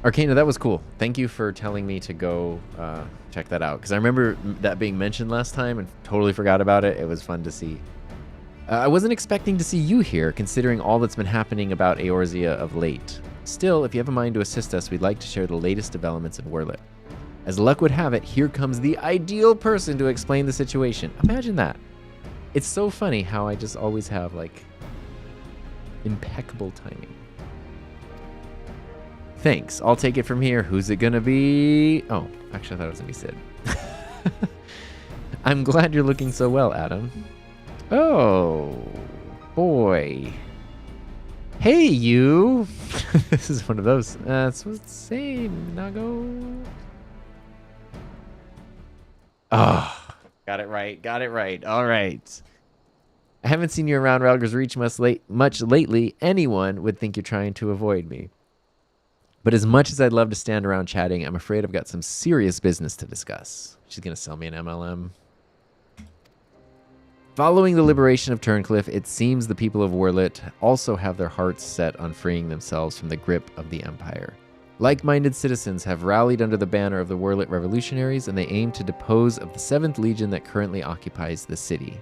Arcana, that was cool. Thank you for telling me to go check that out. Because I remember that being mentioned last time and totally forgot about it. It was fun to see. I wasn't expecting to see you here, considering all that's been happening about Eorzea of late. Still, if you have a mind to assist us, we'd like to share the latest developments in Werlyt. As luck would have it, here comes the ideal person to explain the situation. Imagine that. It's so funny how I just always have, like, impeccable timing. Thanks. I'll take it from here. Who's it gonna be? Oh, actually, I thought it was gonna be Sid. I'm glad you're looking so well, Adam. Oh, boy. Hey, you. This is one of those. That's what's same, Nago. Oh, got it right. Got it right. All right. I haven't seen you around Ralger's Reach much lately. Anyone would think you're trying to avoid me. But as much as I'd love to stand around chatting, I'm afraid I've got some serious business to discuss. She's going to sell me an MLM. Following the liberation of Turncliffe, it seems the people of Werlyt also have their hearts set on freeing themselves from the grip of the Empire. Like-minded citizens have rallied under the banner of the Werlyt revolutionaries, and they aim to depose of the 7th Legion that currently occupies the city.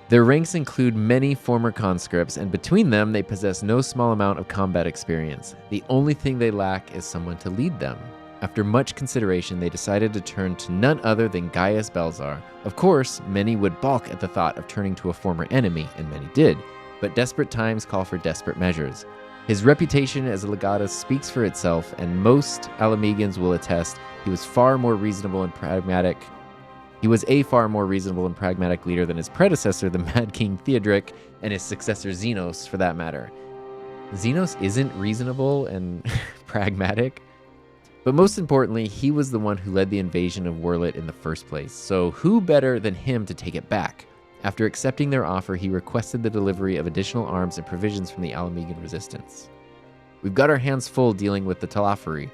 Their ranks include many former conscripts, and between them, they possess no small amount of combat experience. The only thing they lack is someone to lead them. After much consideration, they decided to turn to none other than Gaius Belzar. Of course, many would balk at the thought of turning to a former enemy, and many did, but desperate times call for desperate measures. His reputation as a legatus speaks for itself, and most Alamegans will attest he was a far more reasonable and pragmatic leader than his predecessor, the Mad King Theodoric, and his successor Xenos, for that matter. Xenos isn't reasonable and pragmatic. But most importantly, he was the one who led the invasion of Werlyt in the first place, so who better than him to take it back? After accepting their offer, he requested the delivery of additional arms and provisions from the Alamegan resistance. We've got our hands full dealing with the Talafari,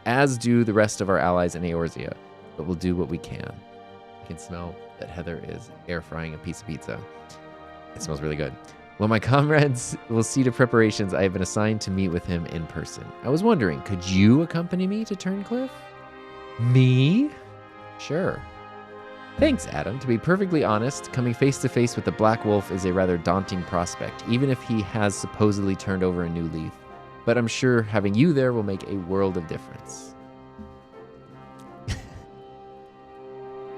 as do the rest of our allies in Eorzea, but we'll do what we can. I can smell that Heather is air frying a piece of pizza. It smells really good. Well, my comrades will see to preparations. I have been assigned to meet with him in person. I was wondering, could you accompany me to Turncliffe? Me? Sure. Thanks, Adam. To be perfectly honest, coming face to face with the Black Wolf is a rather daunting prospect, even if he has supposedly turned over a new leaf. But I'm sure having you there will make a world of difference.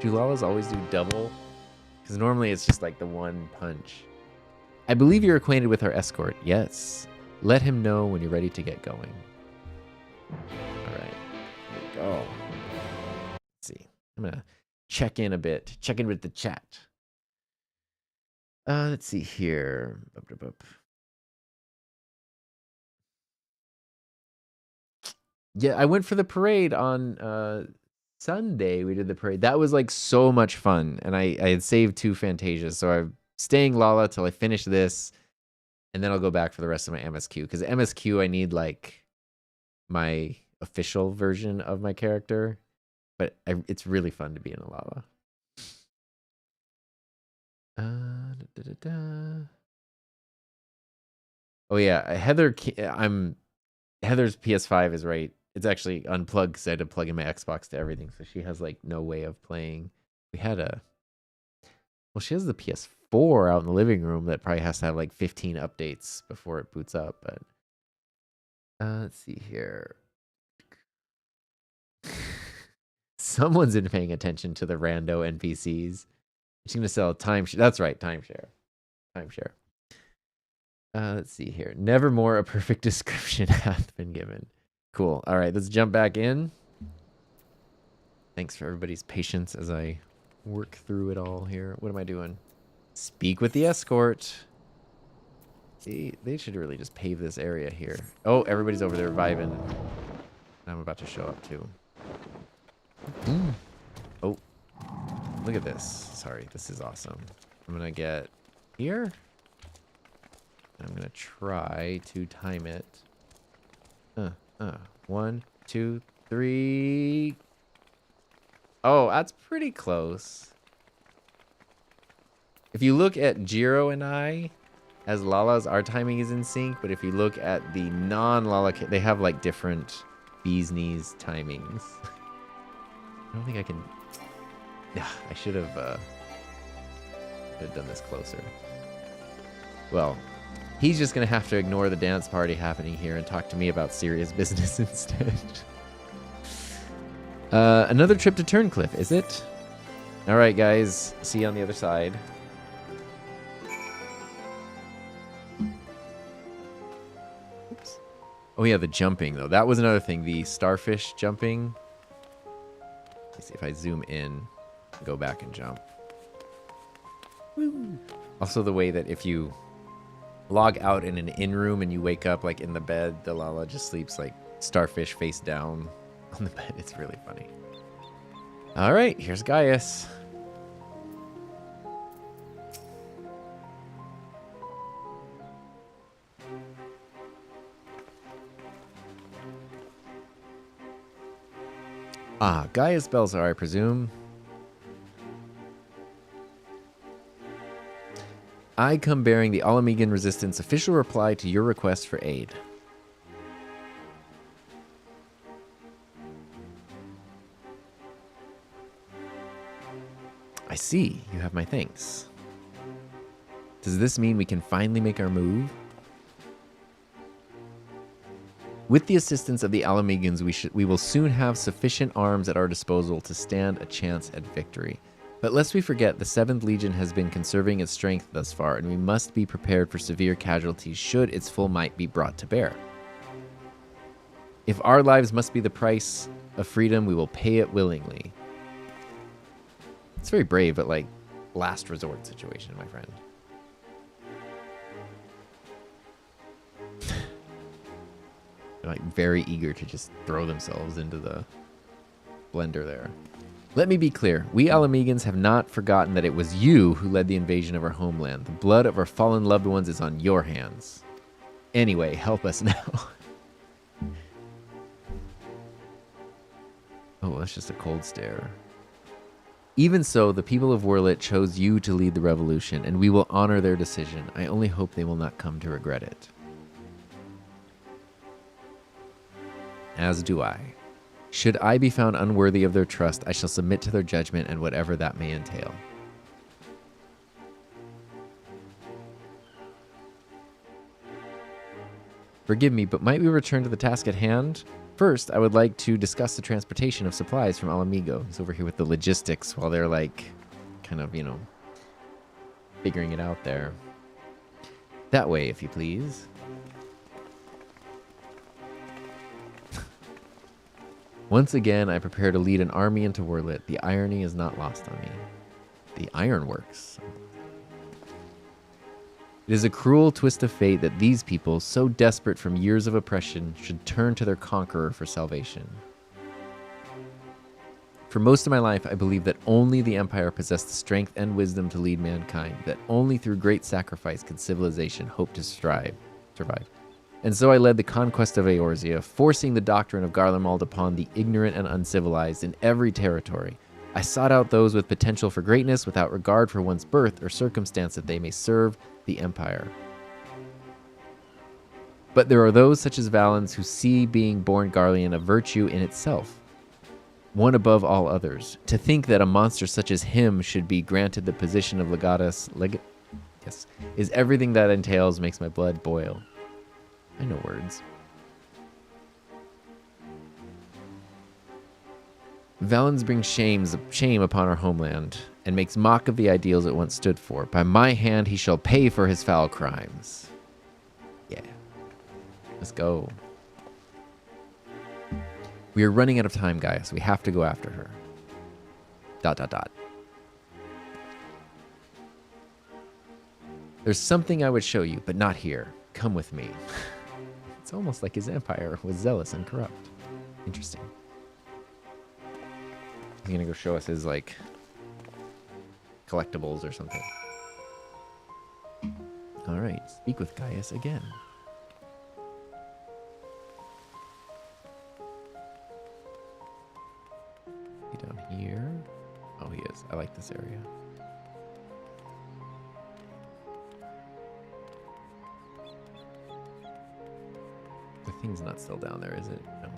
Do Lalas always do double? Because normally it's just like the one punch. I believe you're acquainted with our escort. Yes. Let him know when you're ready to get going. All right. Here we go. Let's see. I'm going to check in a bit. Check in with the chat. Let's see here. Yeah, I went for the parade on Sunday. We did the parade. That was like so much fun. And I had saved 2 Fantasias. So I'm staying Lala till I finish this. And then I'll go back for the rest of my MSQ. Because MSQ, I need like my official version of my character. But it's really fun to be in a Lala. Oh yeah, Heather's PS5 is right. It's actually unplugged because I had to plug in my Xbox to everything, so she has like no way of playing. She has the PS4 out in the living room that probably has to have like 15 updates before it boots up. But let's see here. Someone's been paying attention to the rando NPCs. She's gonna sell a timeshare. That's right, timeshare. Let's see here. Nevermore a perfect description hath been given. Cool. All right, let's jump back in. Thanks for everybody's patience as I work through it all here. What am I doing? Speak with the escort. See, they should really just pave this area here. Oh, everybody's over there vibing. I'm about to show up too. Oh, look at this. Sorry, this is awesome. I'm gonna get here. I'm gonna try to time it. 1, 2, 3. Oh, that's pretty close. If you look at Jiro and I, as Lalas, our timing is in sync. But if you look at the non-Lala, they have like different bee's knees timings. I don't think I can. Yeah, I should have done this closer. Well, he's just going to have to ignore the dance party happening here and talk to me about serious business instead. Another trip to Turncliffe, is it? All right, guys. See you on the other side. Oops. Oh, yeah, the jumping, though. That was another thing. The starfish jumping. Let's see if I zoom in, go back and jump. Woo. Also, the way that if you log out in an in-room and you wake up like in the bed, the Lala just sleeps like starfish face down on the bed. It's really funny. All right, here's Gaius. Ah, Gaius Belzar, I presume. I come bearing the Alamegan Resistance official reply to your request for aid. I see. You have my thanks. Does this mean we can finally make our move? With the assistance of the Alamegans, we will soon have sufficient arms at our disposal to stand a chance at victory. But lest we forget, the 7th Legion has been conserving its strength thus far, and we must be prepared for severe casualties should its full might be brought to bear. If our lives must be the price of freedom, we will pay it willingly. It's very brave, but like last resort situation, my friend. They're like very eager to just throw themselves into the blender there. Let me be clear. We Alamegans have not forgotten that it was you who led the invasion of our homeland. The blood of our fallen loved ones is on your hands. Anyway, help us now. Oh, that's just a cold stare. Even so, the people of Werlyt chose you to lead the revolution, and we will honor their decision. I only hope they will not come to regret it. As do I. Should I be found unworthy of their trust, I shall submit to their judgment and whatever that may entail. Forgive me, but might we return to the task at hand? First, I would like to discuss the transportation of supplies from Alamigo. He's over here with the logistics while they're like, kind of, you know, figuring it out there. That way, if you please. Once again, I prepare to lead an army into Werlyt. The irony is not lost on me. The ironworks. It is a cruel twist of fate that these people, so desperate from years of oppression, should turn to their conqueror for salvation. For most of my life, I believed that only the Empire possessed the strength and wisdom to lead mankind, that only through great sacrifice could civilization hope to survive. And so I led the conquest of Eorzea, forcing the doctrine of Garlemald upon the ignorant and uncivilized in every territory. I sought out those with potential for greatness without regard for one's birth or circumstance that they may serve the Empire. But there are those such as Valens who see being born Garlean a virtue in itself, one above all others. To think that a monster such as him should be granted the position of legatus is everything that entails makes my blood boil. I know words. Valens brings shame upon our homeland and makes mock of the ideals it once stood for. By my hand he shall pay for his foul crimes. Yeah. Let's go. We are running out of time, guys. We have to go after her. ... There's something I would show you, but not here. Come with me. It's almost like his empire was zealous and corrupt. Interesting. He's gonna go show us his, like, collectibles or something. Alright, speak with Gaius again. Is he down here? Oh, he is. I like this area. The thing's not still down there, is it? No.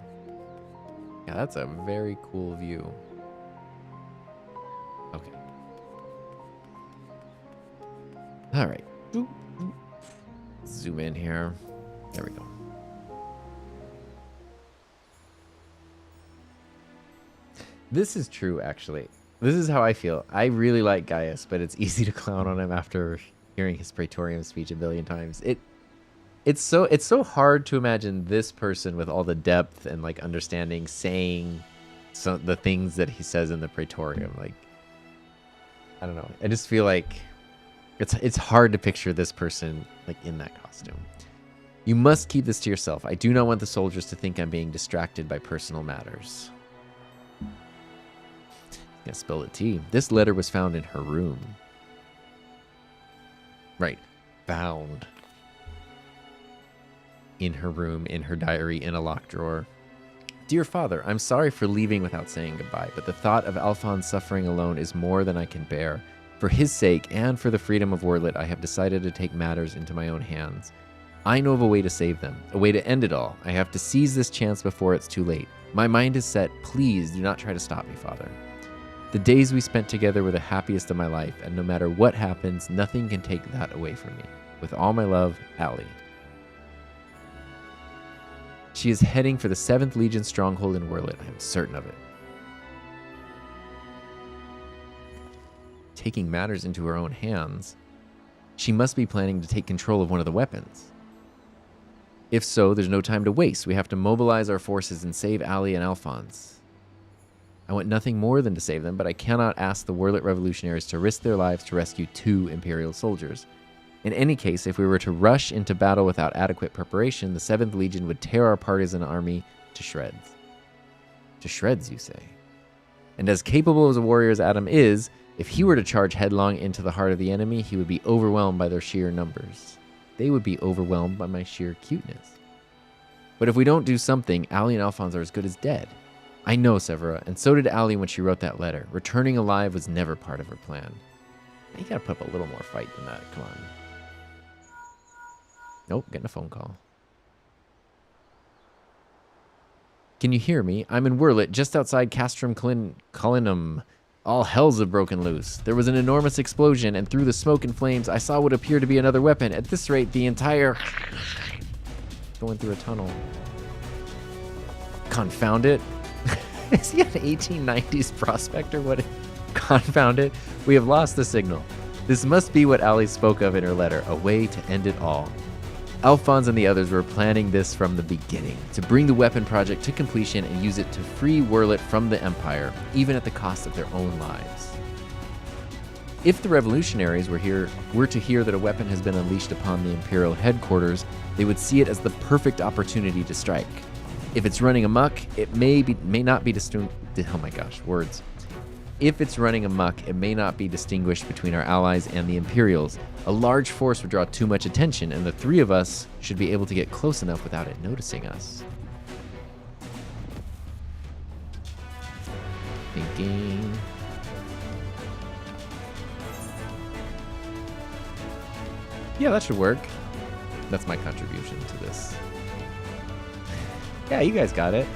Yeah, that's a very cool view. Okay. All right. Zoom in here. There we go. This is true, actually. This is how I feel. I really like Gaius, but it's easy to clown on him after hearing his Praetorium speech a billion times. It's so hard to imagine this person with all the depth and like understanding saying the things that he says in the Praetorium. Like, I don't know. I just feel like it's hard to picture this person like in that costume. You must keep this to yourself. I do not want the soldiers to think I'm being distracted by personal matters. Yeah, spill it tea. This letter was found in her room. Right. Found. In her room, in her diary, in a locked drawer. Dear Father, I'm sorry for leaving without saying goodbye, but the thought of Alphonse suffering alone is more than I can bear. For his sake and for the freedom of Werlyt, I have decided to take matters into my own hands. I know of a way to save them, a way to end it all. I have to seize this chance before it's too late. My mind is set. Please do not try to stop me, Father. The days we spent together were the happiest of my life, and no matter what happens, nothing can take that away from me. With all my love, Allie. She is heading for the 7th Legion stronghold in Werlyt. I am certain of it. Taking matters into her own hands, she must be planning to take control of one of the weapons. If so, there's no time to waste. We have to mobilize our forces and save Allie and Alphonse. I want nothing more than to save them, but I cannot ask the Werlyt revolutionaries to risk their lives to rescue 2 Imperial soldiers. In any case, if we were to rush into battle without adequate preparation, the 7th Legion would tear our partisan army to shreds. To shreds, you say? And as capable as a warrior as Adam is, if he were to charge headlong into the heart of the enemy, he would be overwhelmed by their sheer numbers. They would be overwhelmed by my sheer cuteness. But if we don't do something, Allie and Alphonse are as good as dead. I know, Severa, and so did Allie when she wrote that letter. Returning alive was never part of her plan. You gotta put up a little more fight than that, come on. Nope, getting a phone call. Can you hear me? I'm in Werlyt, just outside Castrum Collinum. All hells have broken loose. There was an enormous explosion, and through the smoke and flames, I saw what appeared to be another weapon. At this rate, the entire... going through a tunnel. Confound it. Is he an 1890s prospector? What? Confound it. We have lost the signal. This must be what Allie spoke of in her letter, a way to end it all. Alphonse and the others were planning this from the beginning, to bring the weapon project to completion and use it to free Werlyt from the Empire, even at the cost of their own lives. If the revolutionaries were to hear that a weapon has been unleashed upon the Imperial headquarters, they would see it as the perfect opportunity to strike. If it's running amok, it may not be If it's running amok, it may not be distinguished between our allies and the Imperials. A large force would draw too much attention, and the 3 of us should be able to get close enough without it noticing us. Thinking. Yeah, that should work. That's my contribution to this. Yeah, you guys got it.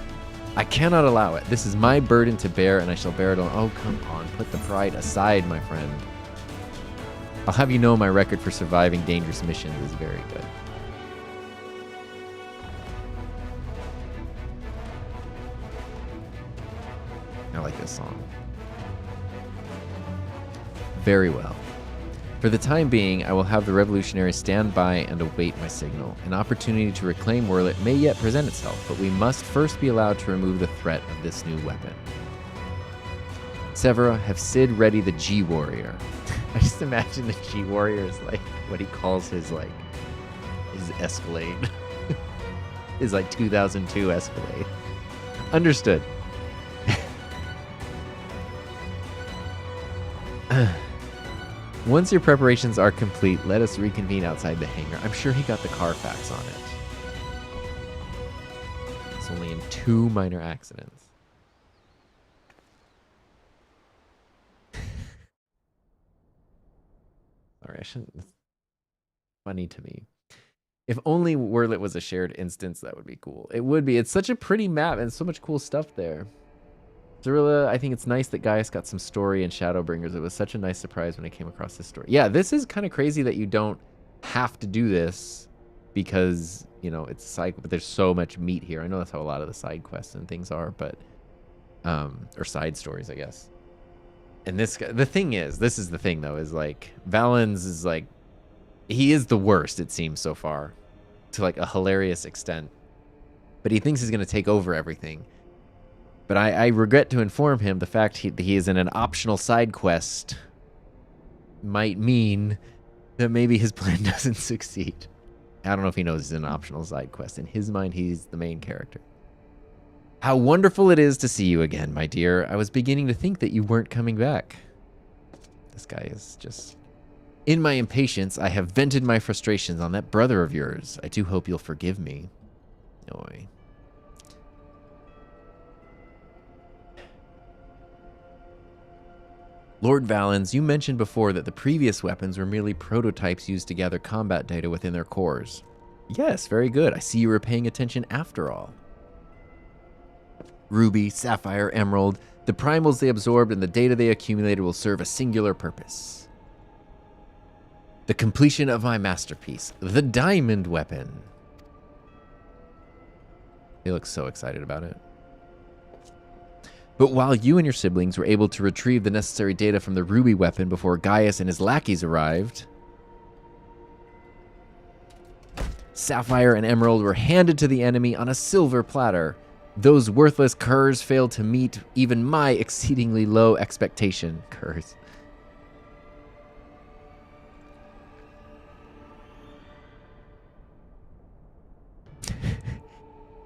I cannot allow it. This is my burden to bear, and I shall bear it alone. Oh, come on. Put the pride aside, my friend. I'll have you know my record for surviving dangerous missions is very good. I like this song. Very well. For the time being, I will have the revolutionaries stand by and await my signal. An opportunity to reclaim Werlyt may yet present itself, but we must first be allowed to remove the threat of this new weapon. Severa, have Sid ready the G-Warrior. I just imagine the G-Warrior is like what he calls his Escalade. His 2002 Escalade. Understood. Once your preparations are complete, let us reconvene outside the hangar. I'm sure he got the Carfax on it. It's only in 2 minor accidents. Sorry, I shouldn't. It's funny to me. If only Werlyt was a shared instance, that would be cool. It would be. It's such a pretty map and so much cool stuff there. Zerilla, I think it's nice that Gaius got some story in Shadowbringers. It was such a nice surprise when I came across this story. Yeah, this is kind of crazy that you don't have to do this because, you know, it's a side, but there's so much meat here. I know that's how a lot of the side quests and things are, but, or side stories, I guess. And this guy, the thing is, this is the thing though, is like, Valens is like, he is the worst, it seems so far, to like a hilarious extent. But he thinks he's going to take over everything. But I regret to inform him the fact that he is in an optional side quest might mean that maybe his plan doesn't succeed. I don't know if he knows it's an optional side quest. In his mind, he's the main character. How wonderful it is to see you again, my dear. I was beginning to think that you weren't coming back. This guy is just... In my impatience, I have vented my frustrations on that brother of yours. I do hope you'll forgive me. Oy. Lord Valens, you mentioned before that the previous weapons were merely prototypes used to gather combat data within their cores. Yes, very good. I see you were paying attention after all. Ruby, Sapphire, Emerald, the primals they absorbed and the data they accumulated will serve a singular purpose. The completion of my masterpiece, the diamond weapon. They look so excited about it. But while you and your siblings were able to retrieve the necessary data from the Ruby weapon before Gaius and his lackeys arrived, Sapphire and Emerald were handed to the enemy on a silver platter. Those worthless curs failed to meet even my exceedingly low expectation. Curs.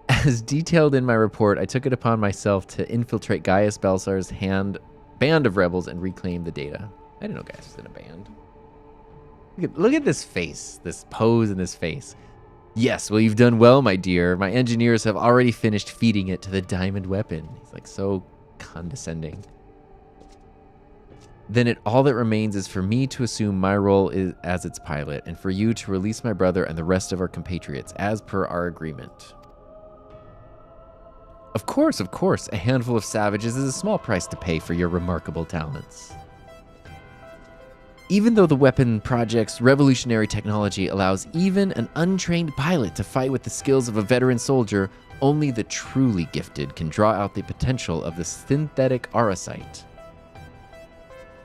As detailed in my report, I took it upon myself to infiltrate Gaius Belsar's band of rebels and reclaim the data. I didn't know Gaius was in a band. Look at this face, this pose in this face. Yes, well, you've done well, my dear. My engineers have already finished feeding it to the diamond weapon. He's like so condescending. Then all that remains is for me to assume my role as its pilot and for you to release my brother and the rest of our compatriots as per our agreement. Of course, a handful of savages is a small price to pay for your remarkable talents. Even though the weapon project's revolutionary technology allows even an untrained pilot to fight with the skills of a veteran soldier, only the truly gifted can draw out the potential of the synthetic auracite.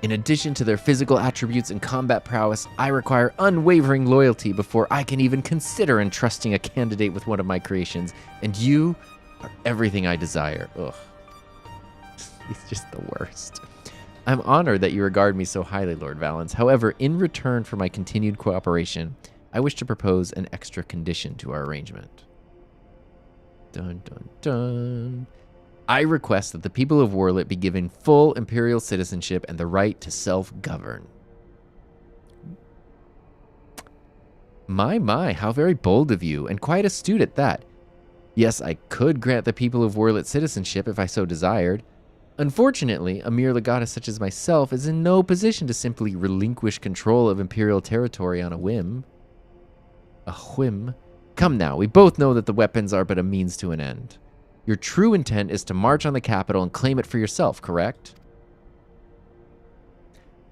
In addition to their physical attributes and combat prowess, I require unwavering loyalty before I can even consider entrusting a candidate with one of my creations, and you are everything I desire. Ugh. He's just the worst. I'm honored that you regard me so highly, Lord Valens. However, in return for my continued cooperation, I wish to propose an extra condition to our arrangement. Dun, dun, dun. I request that the people of Werlyt be given full imperial citizenship and the right to self-govern. My, how very bold of you, and quite astute at that. Yes, I could grant the people of Werlyt citizenship if I so desired. Unfortunately, a mere legatus such as myself is in no position to simply relinquish control of imperial territory on a whim. A whim? Come now, we both know that the weapons are but a means to an end. Your true intent is to march on the capital and claim it for yourself, correct?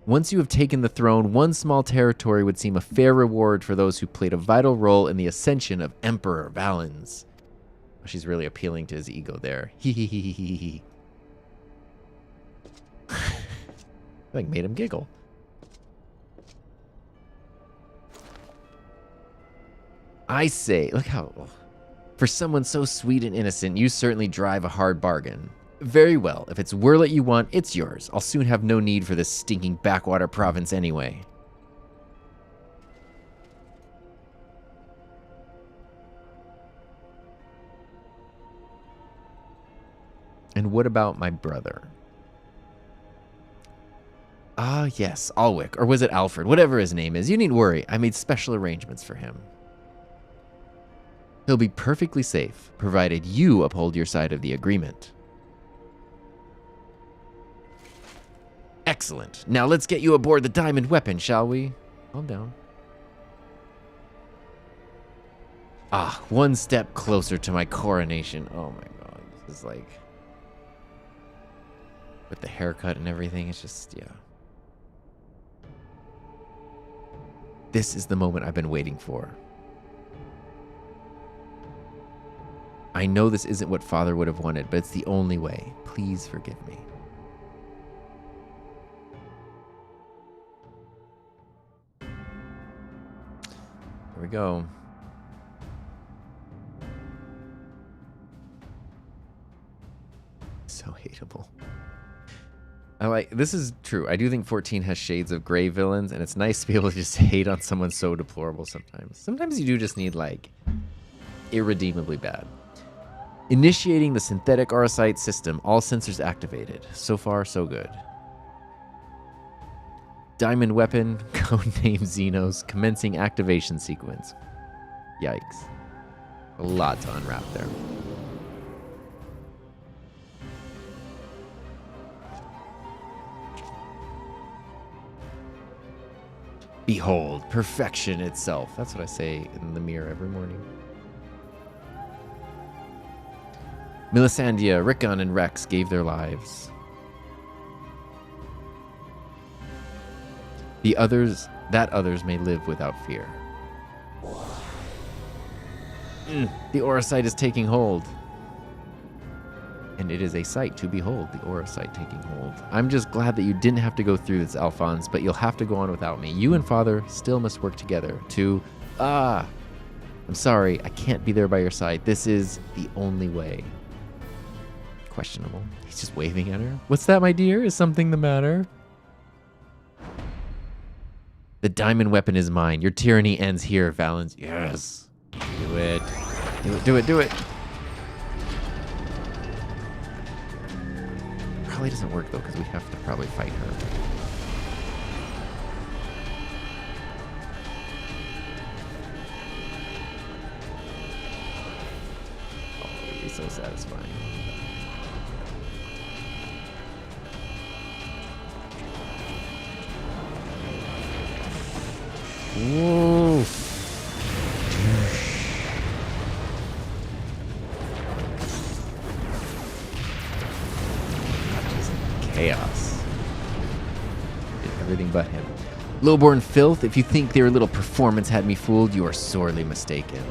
Once you have taken the throne, one small territory would seem a fair reward for those who played a vital role in the ascension of Emperor Valens. She's really appealing to his ego there. Hee. I think made him giggle. I say, look how... For someone so sweet and innocent, you certainly drive a hard bargain. Very well, if it's Werlyt you want, it's yours. I'll soon have no need for this stinking backwater province anyway. And what about my brother? Ah, yes, Alwick, or was it Alfred? Whatever his name is, you needn't worry. I made special arrangements for him. He'll be perfectly safe, provided you uphold your side of the agreement. Excellent. Now let's get you aboard the diamond weapon, shall we? Calm down. Ah, one step closer to my coronation. Oh my god, this is like... With the haircut and everything, it's just, yeah. This is the moment I've been waiting for. I know this isn't what Father would have wanted, but it's the only way. Please forgive me. Here we go. So hateable. This is true. I do think 14 has shades of gray villains, and it's nice to be able to just hate on someone so deplorable sometimes. Sometimes you do just need, like, irredeemably bad. Initiating the synthetic Aurosite system. All sensors activated. So far, so good. Diamond weapon, codename Xenos, commencing activation sequence. Yikes. A lot to unwrap there. Behold, perfection itself. That's what I say in the mirror every morning. Melisandre, Rickon, and Rex gave their lives. Others may live without fear. The Aurosite is taking hold. And it is a sight to behold, the Aurosite taking hold. I'm just glad that you didn't have to go through this, Alphonse, but you'll have to go on without me. You and Father still must work together to... I'm sorry, I can't be there by your side. This is the only way. Questionable. He's just waving at her. What's that, my dear? Is something the matter? The diamond weapon is mine. Your tyranny ends here, Valens. Yes. Do it. Do it, do it, do it. Probably doesn't work, though, because we have to probably fight her. Oh, it would be so satisfying. Whoa. Chaos. Did everything but him. Lowborn filth, if you think their little performance had me fooled, you are sorely mistaken.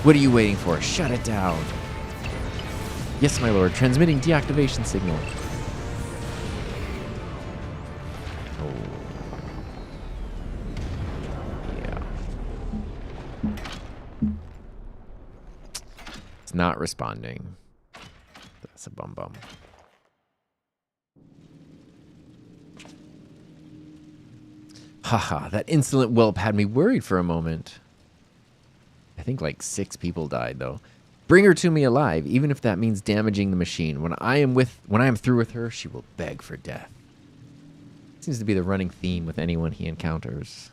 What are you waiting for? Shut it down. Yes, my lord. Transmitting deactivation signal. Not responding. That's a bum. Haha, that insolent whelp had me worried for a moment. I think like 6 people died though. Bring her to me alive, even if that means damaging the machine. When I am through with her, she will beg for death. Seems to be the running theme with anyone he encounters.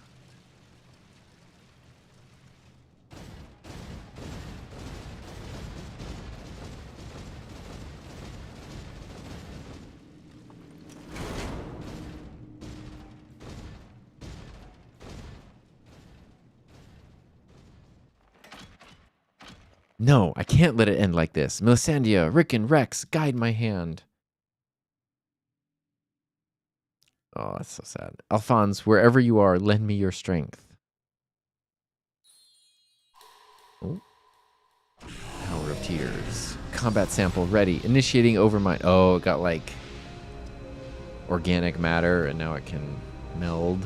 No, I can't let it end like this. Melisandre, Rickon, Rex, guide my hand. Oh, that's so sad. Alphonse, wherever you are, lend me your strength. Oh. Hour of Tears. Combat sample ready. Initiating overmind. Oh, it got like organic matter, and now it can meld.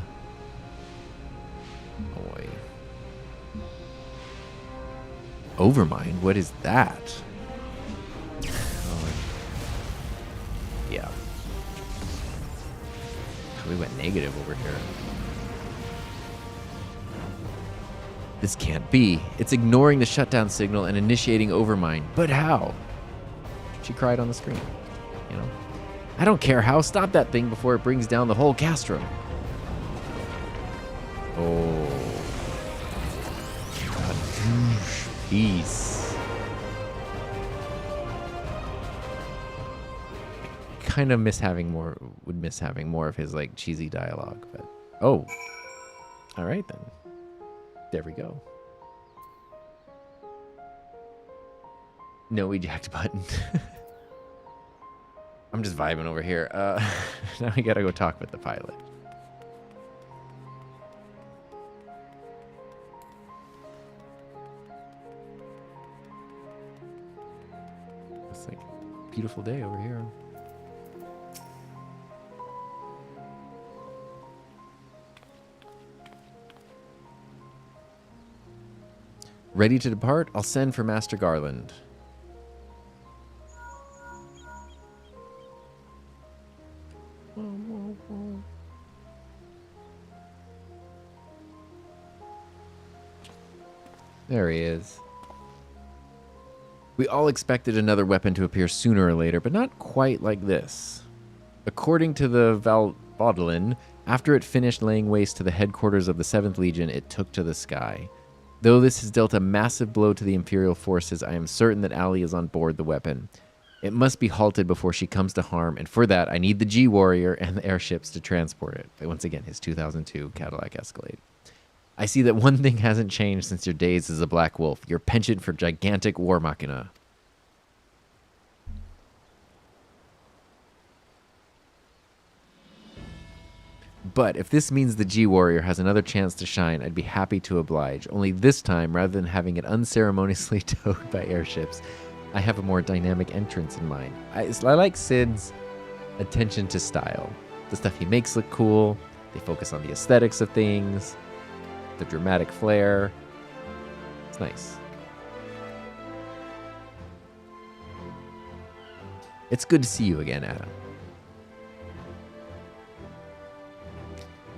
Boy. Overmind? What is that? Oh, yeah. We went negative over here. This can't be. It's ignoring the shutdown signal and initiating overmind. But how? She cried on the screen. You know? I don't care how. Stop that thing before it brings down the whole castrum. Oh. God. Peace. Kind of would miss having more of his like cheesy dialogue, but oh. All right then. There we go. No eject button. I'm just vibing over here. Now we gotta go talk with the pilot. It's like a beautiful day over here. Ready to depart? I'll send for Master Garland. There he is. We all expected another weapon to appear sooner or later, but not quite like this. According to the Baudolin, after it finished laying waste to the headquarters of the 7th Legion, it took to the sky. Though this has dealt a massive blow to the Imperial forces, I am certain that Allie is on board the weapon. It must be halted before she comes to harm, and for that, I need the G-Warrior and the airships to transport it. But once again, his 2002 Cadillac Escalade. I see that one thing hasn't changed since your days as a Black Wolf, your penchant for gigantic war machina. But if this means the G-Warrior has another chance to shine, I'd be happy to oblige. Only this time, rather than having it unceremoniously towed by airships, I have a more dynamic entrance in mind. I like Sid's attention to style. The stuff he makes look cool. They focus on the aesthetics of things. The dramatic flair. It's nice. It's good to see you again, Adam.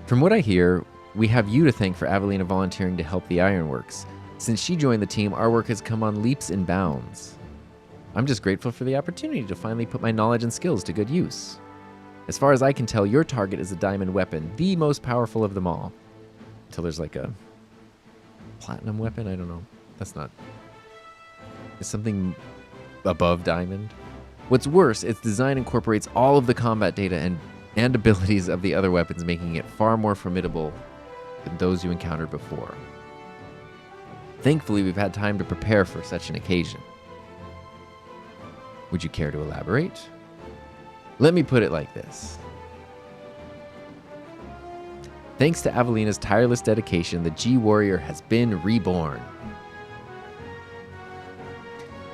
From what I hear, we have you to thank for Avelina volunteering to help the Ironworks. Since she joined the team, our work has come on leaps and bounds. I'm just grateful for the opportunity to finally put my knowledge and skills to good use. As far as I can tell, your target is a diamond weapon, the most powerful of them all. Until there's like a platinum weapon? I don't know. That's not... Is something above diamond? What's worse, its design incorporates all of the combat data and abilities of the other weapons, making it far more formidable than those you encountered before. Thankfully, we've had time to prepare for such an occasion. Would you care to elaborate? Let me put it like this. Thanks to Avelina's tireless dedication, the G-Warrior has been reborn.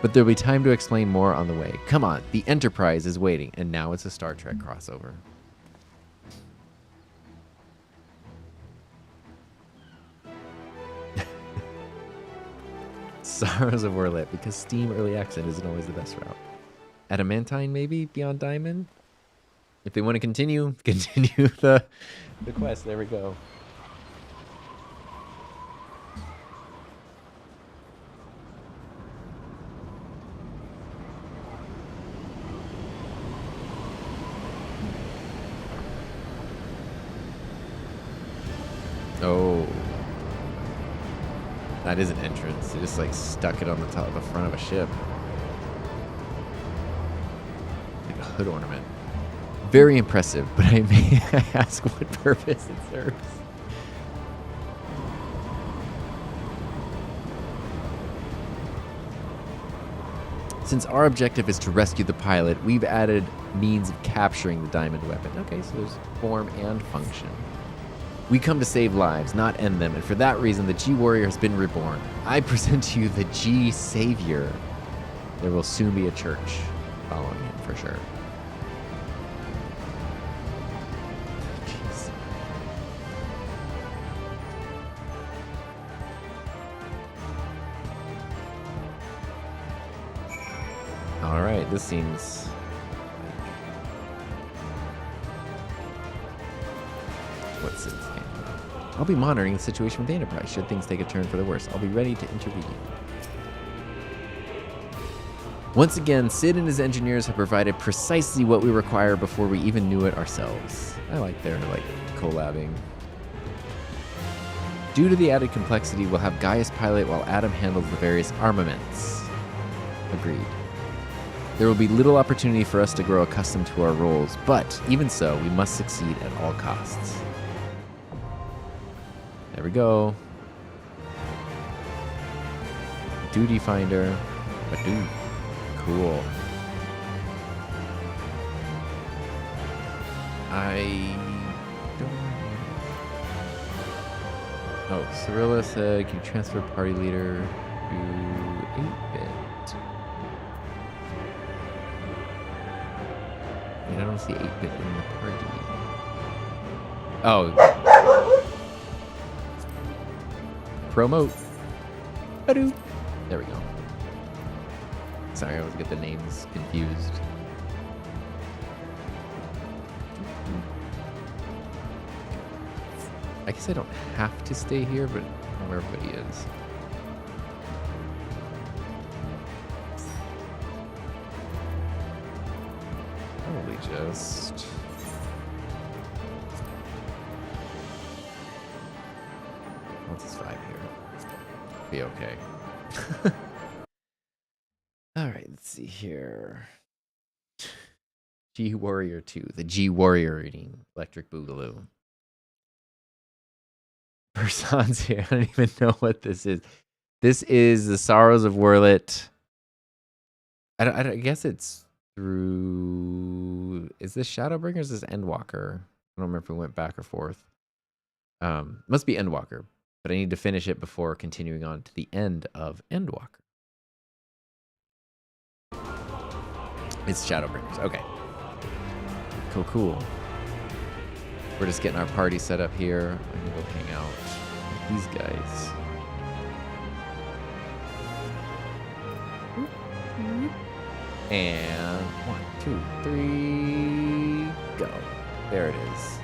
But there'll be time to explain more on the way. Come on, the Enterprise is waiting, and now it's a Star Trek crossover. Sorrows of Werlyt, because Steam Early Access isn't always the best route. Adamantine, maybe? Beyond Diamond? If they want to continue the quest. There we go. Oh. That is an entrance. They just like stuck it on the top of the front of a ship. Like a hood ornament. Very impressive, but I may ask what purpose it serves. Since our objective is to rescue the pilot, we've added means of capturing the diamond weapon. Okay, so there's form and function. We come to save lives, not end them, and for that reason, the G-Warrior has been reborn. I present to you the G-Savior. There will soon be a church following him, for sure. Jeez. All right, this seems... What's it? I'll be monitoring the situation with the Enterprise. Should things take a turn for the worse, I'll be ready to intervene. Once again, Sid and his engineers have provided precisely what we require before we even knew it ourselves. I like their, collabing. Due to the added complexity, we'll have Gaius pilot while Adam handles the various armaments. Agreed. There will be little opportunity for us to grow accustomed to our roles, but even so, we must succeed at all costs. There we go. Duty finder. A dude. Cool. I don't... Oh, Cirilla said, can you transfer party leader to 8-bit? I don't see 8-bit in the party. Oh. Promote. Ba-doo. There we go. Sorry, I always get the names confused. I guess I don't have to stay here, but I don't know where everybody is. probably just... What's his 5 here? Be okay. Alright, let's see here. G Warrior 2, the G Warrior eating Electric Boogaloo. Person's here. I don't even know what this is. This is the Sorrows of Werlyt. I guess it's through... Is this Shadowbringer or is this Endwalker? I don't remember if we went back or forth. Must be Endwalker. But I need to finish it before continuing on to the end of Endwalker. It's Shadowbringers. Okay. Cool, cool. We're just getting our party set up here. I'm gonna go hang out with these guys. And 1, 2, 3, go. There it is.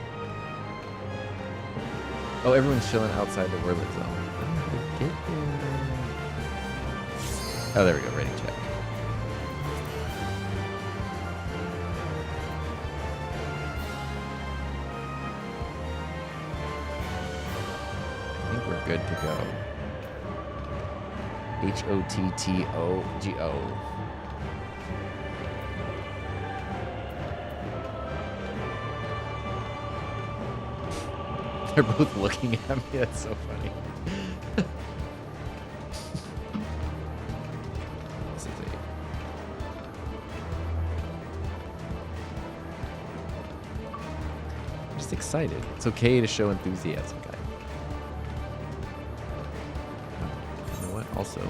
Oh, everyone's chilling outside the Werlyt zone. I don't know how to get there. Oh, there we go. Rating check. I think we're good to go. HOTTOGO. They're both looking at me. That's so funny. This is it. I'm just excited. It's okay to show enthusiasm, guys. You know what? Also,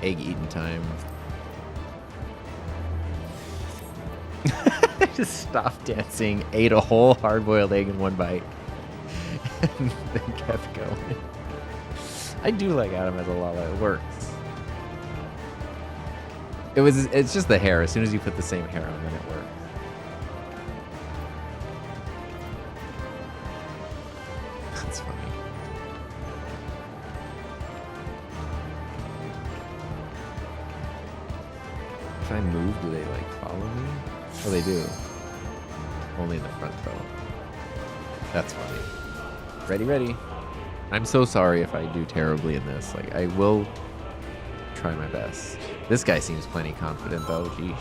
egg eating time. I just stopped dancing, ate a whole hard-boiled egg in one bite. And then kept going. I do like Adam as a Lala. It works. It's just the hair. As soon as you put the same hair on, then it works. That's funny. If I move, do they like follow me? Oh, they do. Only in the front though. That's funny. Ready, ready. I'm so sorry if I do terribly in this. Like, I will try my best. This guy seems plenty confident, though. Geesh.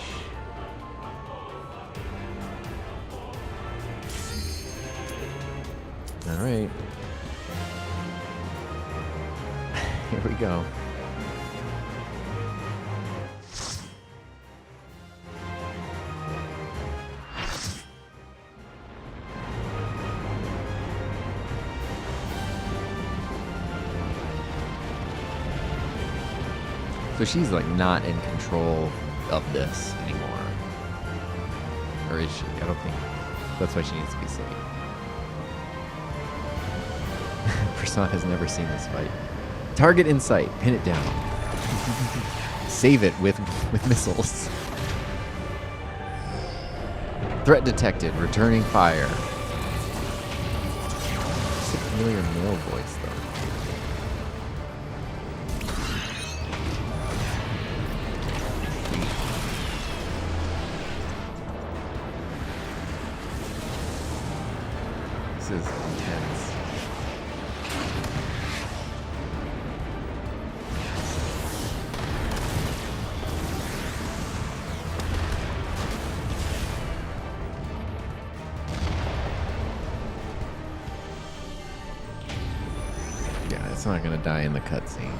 All right. Here we go. So she's like not in control of this anymore. Or is she? I don't think. That's why she needs to be saved. Prasad has never seen this fight. Target in sight. Pin it down. Save it with missiles. Threat detected. Returning fire. It's a familiar male voice though. This is intense. Yeah, it's not gonna die in the cutscene.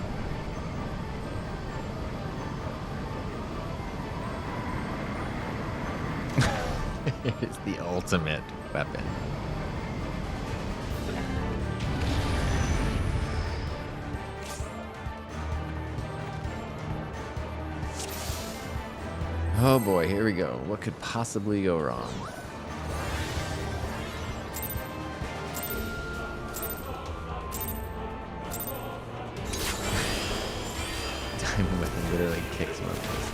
It is the ultimate weapon. Oh boy, here we go. What could possibly go wrong? Diamond weapon literally kicks my face.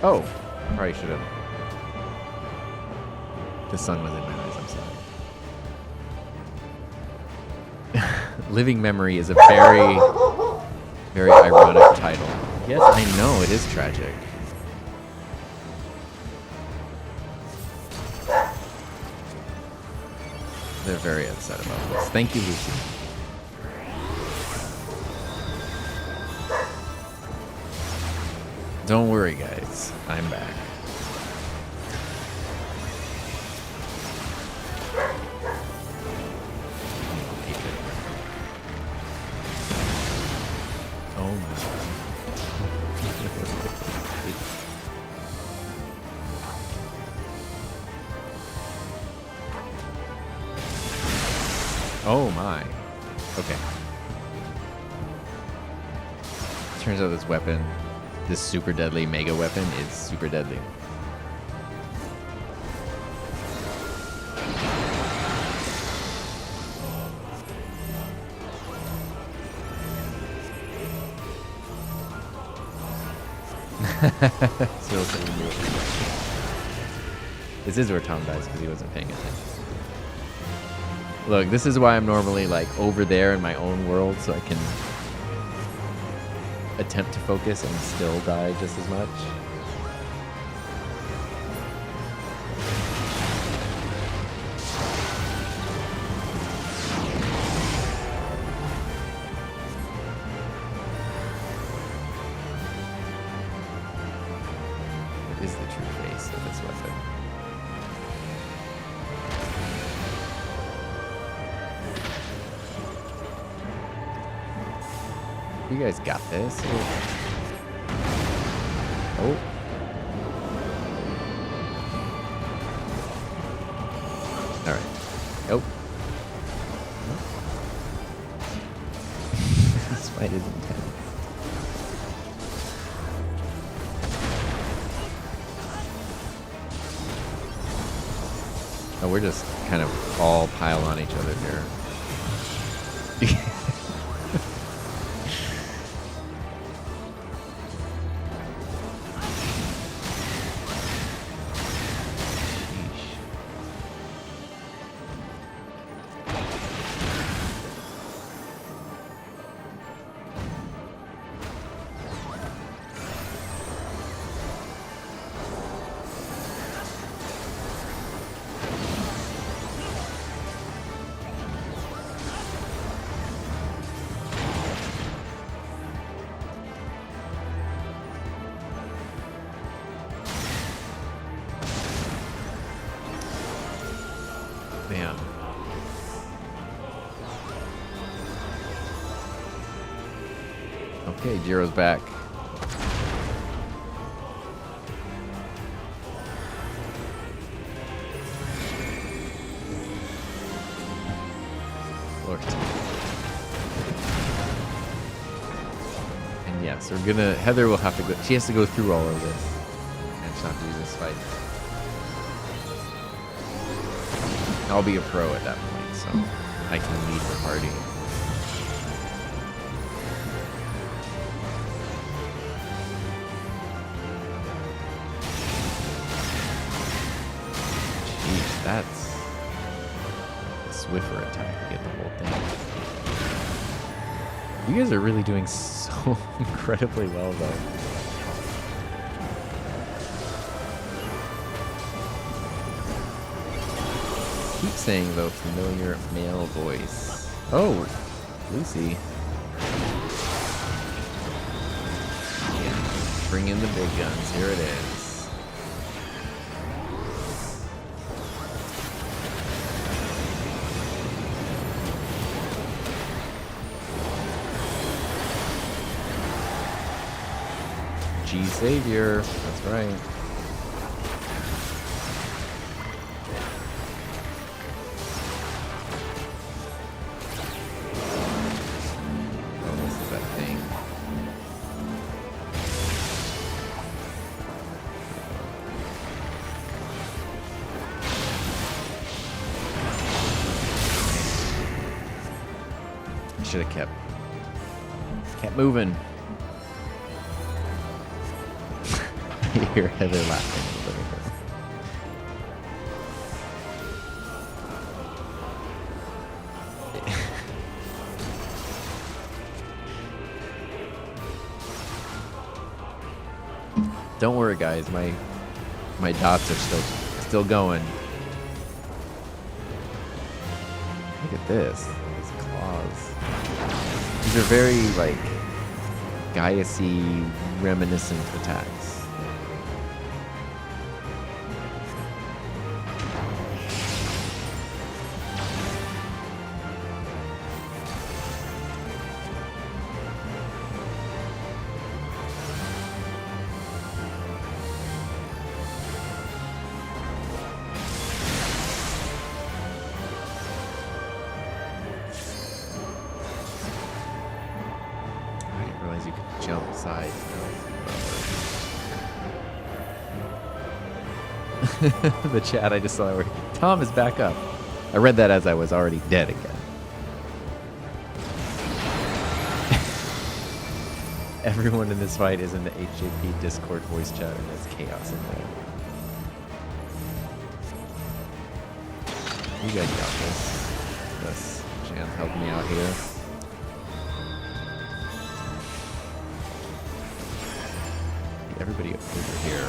Oh, probably should have. The sun was in my eyes, I'm sorry. Living Memory is a very, very ironic title. Yes, I know, it is tragic. They're very upset about this. Thank you, Lucy. Don't worry, guys. I'm back. Oh my. Oh my. Okay. Turns out this weapon, this super deadly mega weapon, is super deadly. This is where Tom dies because he wasn't paying attention. Look, this is why I'm normally like over there in my own world, so I can attempt to focus and still die just as much. What is the true face of this weapon? You guys got this. Oh. All right. Oh. This fight is intense. Oh, we're just kind of all pile on each other here. Man. Okay, Jiro's back. Lord. And yes, we're gonna. Heather will have to go. She has to go through all of this, and she'll have to use this fight. I'll be a pro at that point, so I can lead the party. Jeez, that's a Swiffer attack to get the whole thing. You guys are really doing so incredibly well, though. Keep saying though, familiar male voice. Oh, Lucy. Yeah, bring in the big guns. Here it is. G Savior. That's right. Should have kept moving. hear Heather laughing in the living room. Don't worry, guys. My dots are still going. Look at this. These claws. These are very like Gaius-y reminiscent attacks. You could jump sides. The chat I just saw where Tom is back up. I read that as I was already dead again. Everyone in this fight is in the HJP Discord voice chat and there's chaos in there. You guys got this. Yes, Jan's helping me out here. Everybody over here.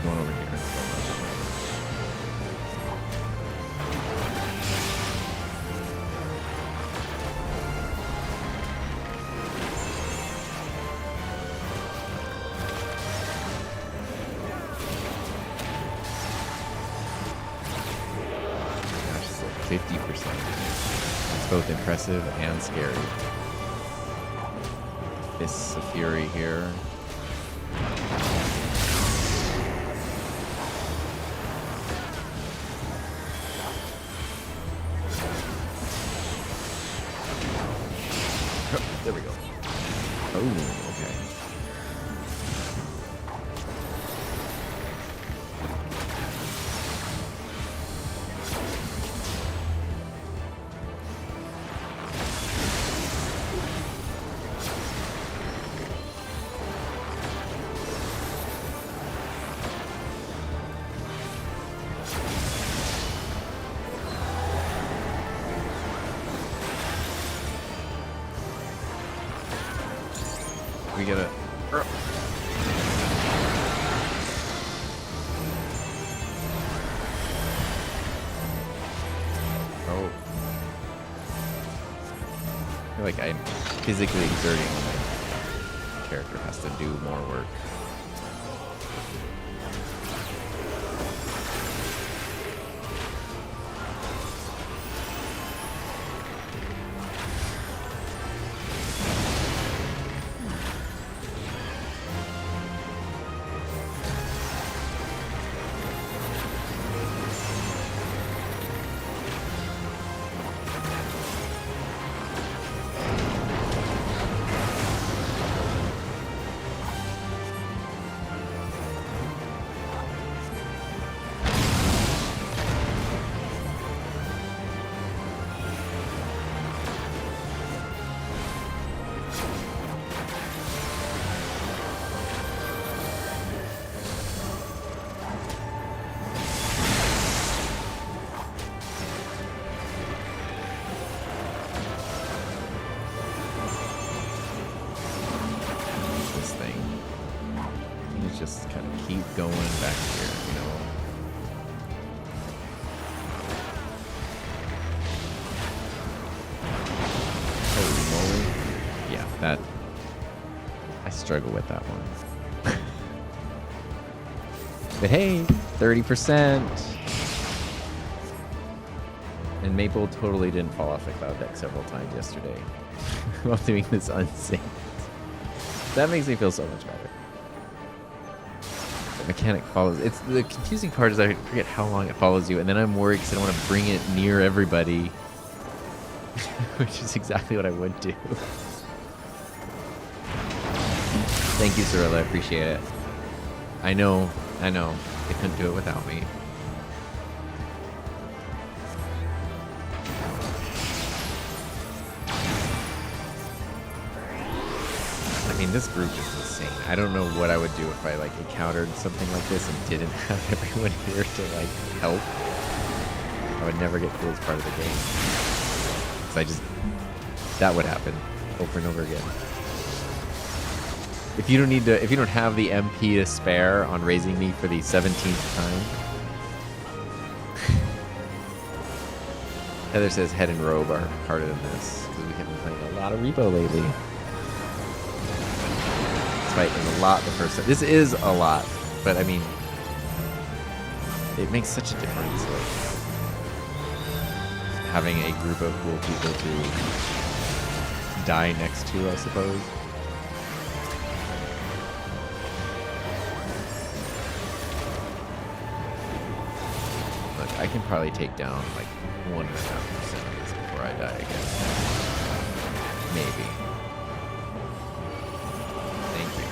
Going over here. Gosh, it's like 50%. It's both impressive and scary. Fists of Fury here. There we go. Oh, okay. We gotta. Oh. I feel like I'm physically exerting when my character has to do more work. keep going back here, you know. Holy moly. Yeah, that... I struggle with that one. But hey, 30%. And Maple totally didn't fall off the cloud deck several times yesterday while doing this unsynced. That makes me feel so much better. The mechanic follows. It's the confusing part is I forget how long it follows you, and then I'm worried because I don't want to bring it near everybody, which is exactly what I would do. Thank you, Cirilla. I appreciate it. I know. They couldn't do it without me. I mean, this group is insane. I don't know what I would do if I like encountered something like this and didn't have everyone here to like help. I would never get through this part of the game. Because that would happen over and over again. If you don't have the MP to spare on raising me for the 17th time. Heather says head and robe are harder than this because we have been playing a lot of repo lately. This fight is a lot the first time. This is a lot, but I mean, it makes such a difference. Like, having a group of cool people to die next to, I suppose. I can probably take down like 1.5% of this before I die again. Maybe. Thank you.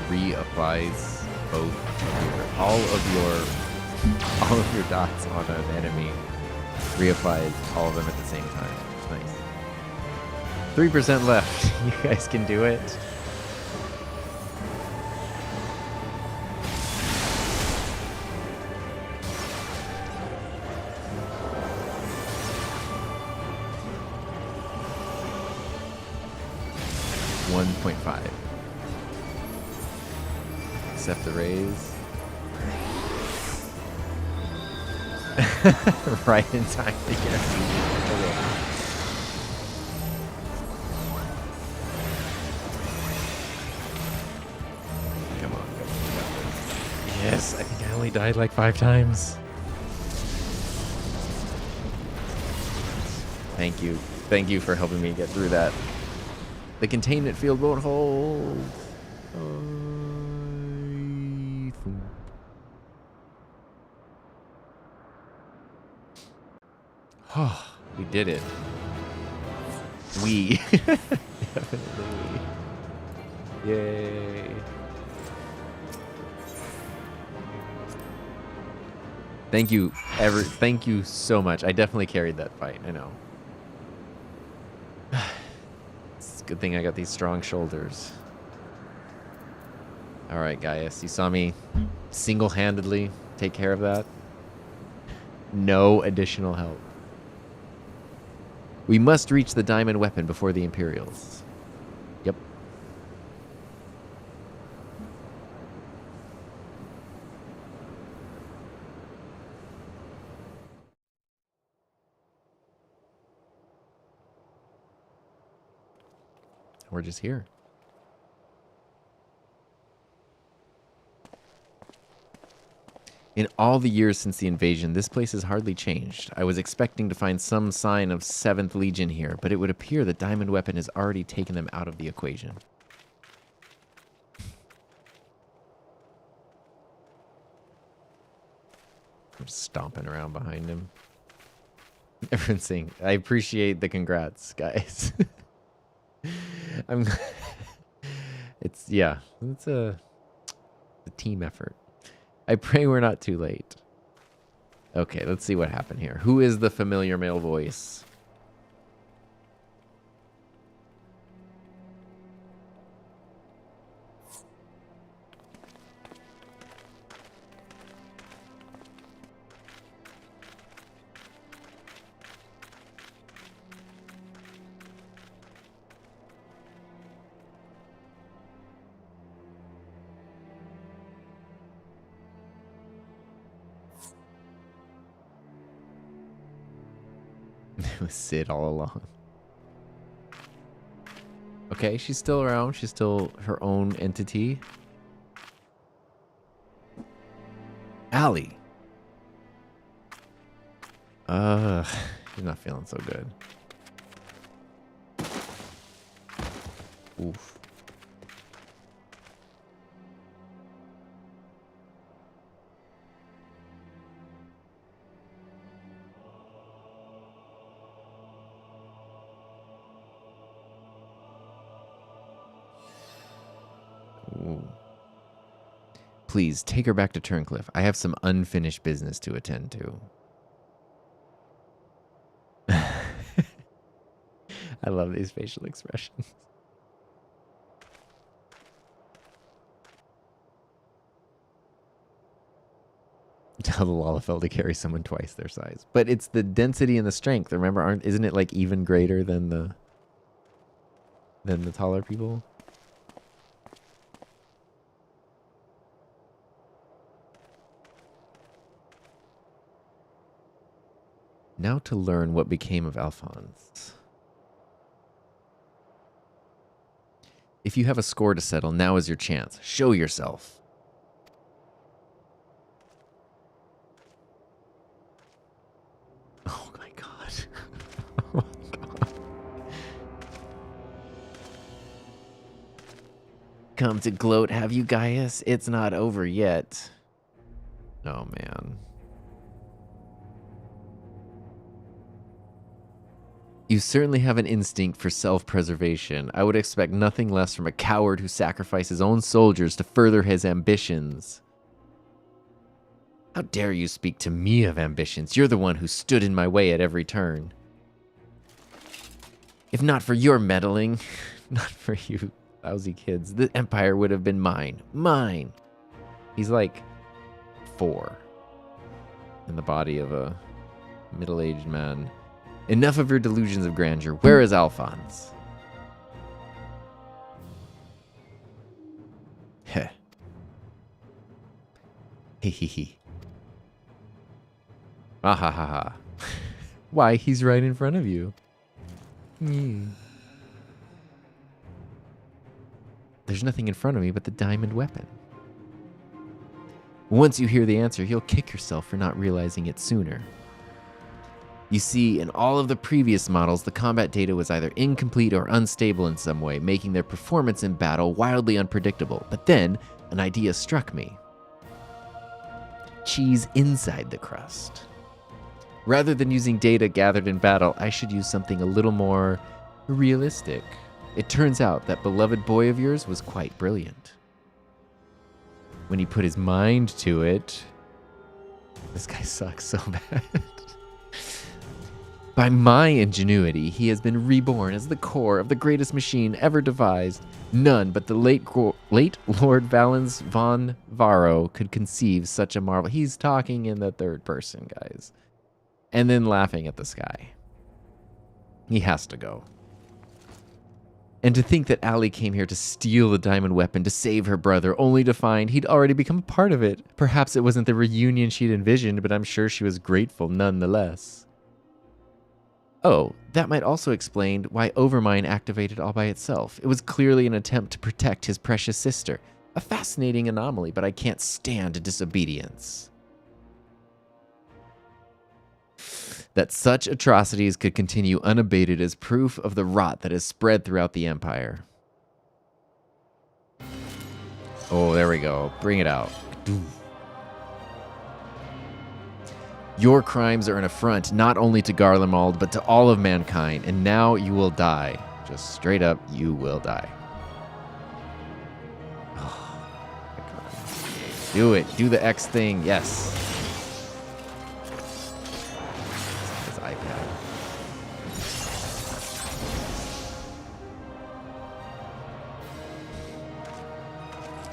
Reapplies all of your dots on an enemy. Reapplies all of them at the same time. Nice. 3% left. You guys can do it. $1.5. Accept the raise. Right in time to get it. Come on. Yes, I think I only died like 5 times. Thank you. Thank you for helping me get through that. The containment field won't hold. Oh, we did it. We. Definitely we. Yay. Thank you, thank you so much. I definitely carried that fight, I know. It's a good thing I got these strong shoulders. All right, Gaius, you saw me single-handedly take care of that. No additional help. We must reach the diamond weapon before the Imperials. Yep. We're just here. In all the years since the invasion, this place has hardly changed. I was expecting to find some sign of 7th Legion here, but it would appear the diamond weapon has already taken them out of the equation. I'm stomping around behind him. Everyone's saying, I appreciate the congrats, guys. It's a team effort. I pray we're not too late. Okay, let's see what happened here. Who is the familiar male voice? It was Sid all along. Okay, she's still around. She's still her own entity. Allie. He's not feeling so good. Oof. Ooh. Please, take her back to Turncliffe. I have some unfinished business to attend to. I love these facial expressions. Tell the Lalafell to carry someone twice their size. But it's the density and the strength. Remember, isn't it like even greater than the taller people? Now to learn what became of Alphonse. If you have a score to settle, now is your chance. Show yourself. Oh my god. Oh my god. Come to gloat, have you, Gaius? It's not over yet. Oh man. You certainly have an instinct for self-preservation. I would expect nothing less from a coward who sacrificed his own soldiers to further his ambitions. How dare you speak to me of ambitions? You're the one who stood in my way at every turn. If not for your meddling, not for you lousy kids, the Empire would have been mine. Mine! He's like 4 in the body of a middle-aged man. Enough of your delusions of grandeur. Where is Alphonse? Heh. Hee hee hee. Ah ha ha ha. Why, he's right in front of you. There's nothing in front of me but the diamond weapon. Once you hear the answer, you'll kick yourself for not realizing it sooner. You see, in all of the previous models, the combat data was either incomplete or unstable in some way, making their performance in battle wildly unpredictable. But then, an idea struck me. Cheese inside the crust. Rather than using data gathered in battle, I should use something a little more realistic. It turns out that beloved boy of yours was quite brilliant. When he put his mind to it... This guy sucks so bad. By my ingenuity, he has been reborn as the core of the greatest machine ever devised. None but the late Lord Valens von Varro could conceive such a marvel. He's talking in the third person, guys. And then laughing at the sky. He has to go. And to think that Allie came here to steal the diamond weapon to save her brother, only to find he'd already become a part of it. Perhaps it wasn't the reunion she'd envisioned, but I'm sure she was grateful nonetheless. Oh, that might also explain why Overmind activated all by itself. It was clearly an attempt to protect his precious sister. A fascinating anomaly, but I can't stand disobedience. That such atrocities could continue unabated is proof of the rot that has spread throughout the Empire. Oh, there we go. Bring it out. Your crimes are an affront not only to Garlemald, but to all of mankind, and now you will die. Just straight up, you will die. Oh, do it. Do the X thing. Yes. His iPad.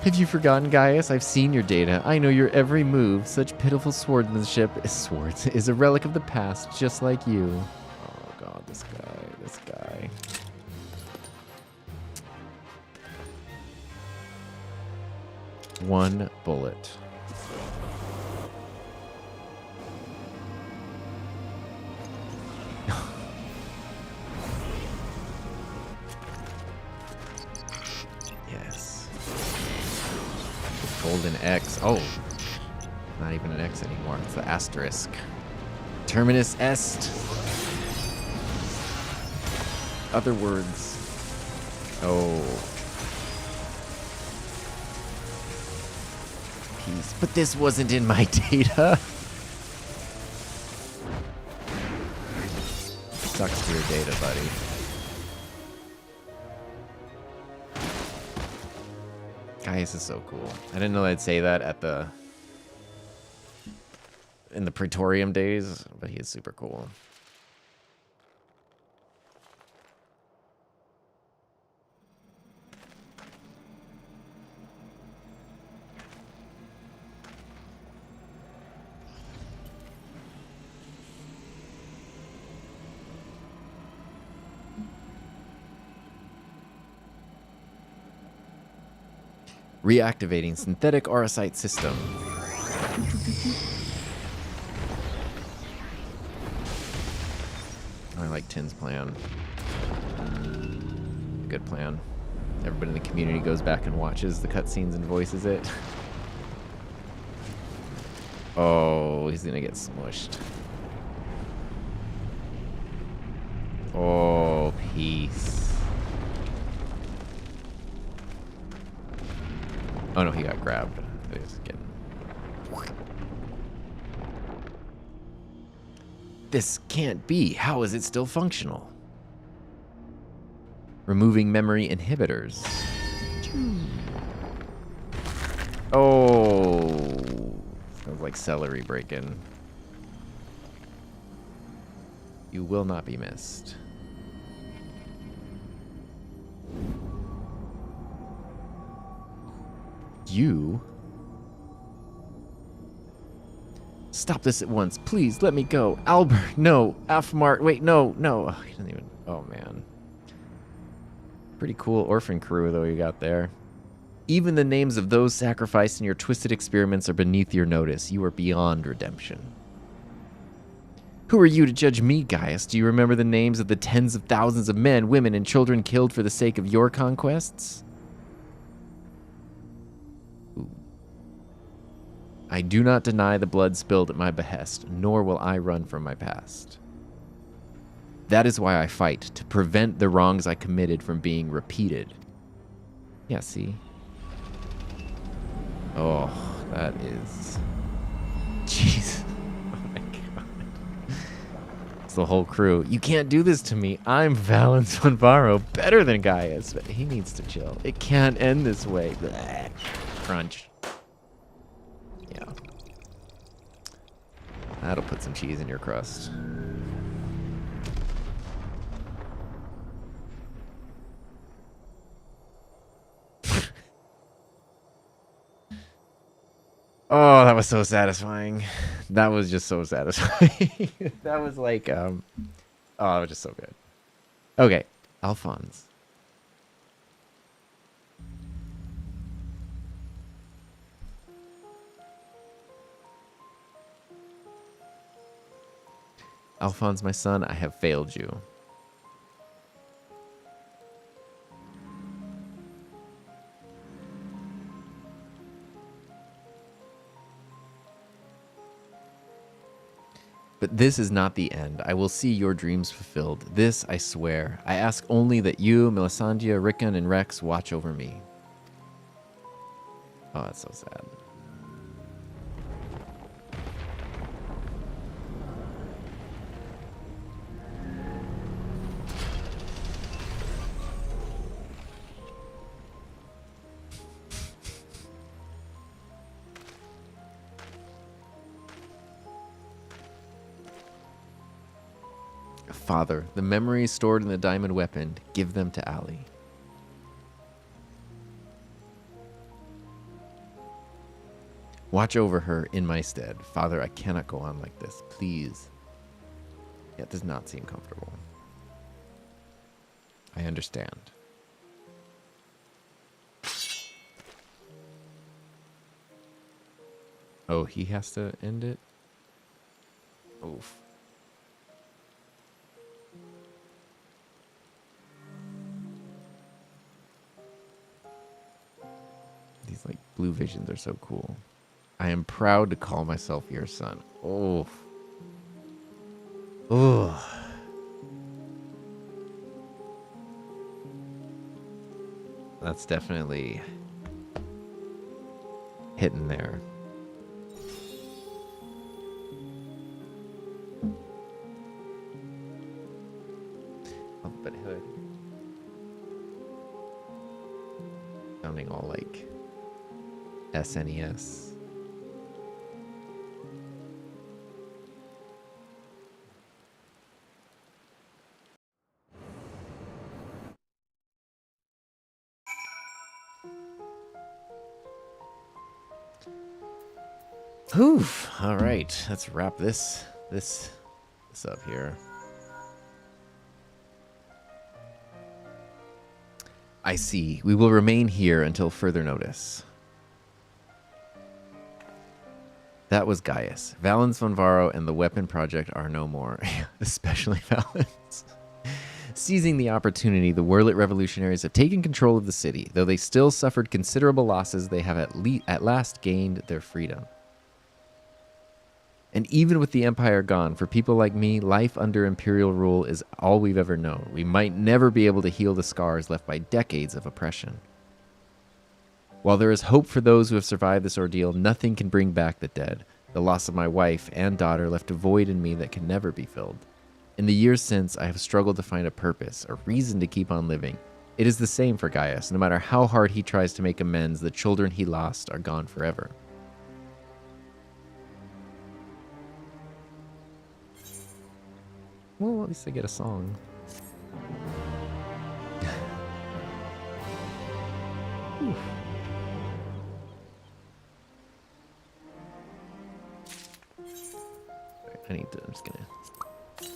Have you forgotten, Gaius? I've seen your data. I know your every move. Such pitiful swordsmanship is a relic of the past, just like you. Oh god, this guy. One bullet. Yes. Golden X. Oh. Not even an X anymore. It's the asterisk. Terminus est. Other words. Oh. Peace. But this wasn't in my data. Sucks to your data, buddy. Gaius is so cool. I didn't know I'd say that in the Praetorium days, but he is super cool. Reactivating synthetic aurosite system. I like Tin's plan. Good plan. Everybody in the community goes back and watches the cutscenes and voices it. Oh, he's gonna get smushed. Oh, peace. Oh no, he got grabbed. He's getting... This can't be. How is it still functional? Removing memory inhibitors. Oh, sounds like celery break-in. You will not be missed. You? Stop this at once. Please, let me go. Albert, no. Afmart, wait, no. Oh, he doesn't even... Oh, man. Pretty cool orphan crew, though, you got there. Even the names of those sacrificed in your twisted experiments are beneath your notice. You are beyond redemption. Who are you to judge me, Gaius? Do you remember the names of the tens of thousands of men, women, and children killed for the sake of your conquests? I do not deny the blood spilled at my behest, nor will I run from my past. That is why I fight, to prevent the wrongs I committed from being repeated. Yeah, see? Oh, that is... Jeez. Oh my god. It's the whole crew. You can't do this to me. I'm Valens von Varro, better than Gaius, but he needs to chill. It can't end this way. Blech. Crunch. Yeah. That'll put some cheese in your crust. was so satisfying. That was just so satisfying. That was like, oh, it was just so good. Okay, Alphonse. Alphonse, my son, I have failed you. But this is not the end. I will see your dreams fulfilled. This I swear. I ask only that you, Melisandre, Rickon, and Rex watch over me. Oh, that's so sad. Father, the memories stored in the diamond weapon, give them to Ali. Watch over her in my stead. Father, I cannot go on like this. Please. It does not seem comfortable. I understand. Oh, he has to end it? Oof. These like blue visions are so cool. I am proud to call myself your son. Oh. Oh. That's definitely hitting there. Oh, but hood. Sounding all like SNES. Whew. All right, let's wrap this up here. I see. We will remain here until further notice. That was Gaius. Valens von Varo and the Weapon Project are no more, especially Valens. Seizing the opportunity, the Werlyt revolutionaries have taken control of the city. Though they still suffered considerable losses, they have at last gained their freedom. And even with the Empire gone, for people like me, life under Imperial rule is all we've ever known. We might never be able to heal the scars left by decades of oppression. While there is hope for those who have survived this ordeal, nothing can bring back the dead. The loss of my wife and daughter left a void in me that can never be filled. In the years since, I have struggled to find a purpose, a reason to keep on living. It is the same for Gaius. No matter how hard he tries to make amends, the children he lost are gone forever. Well, at least I get a song. I need to, I'm just gonna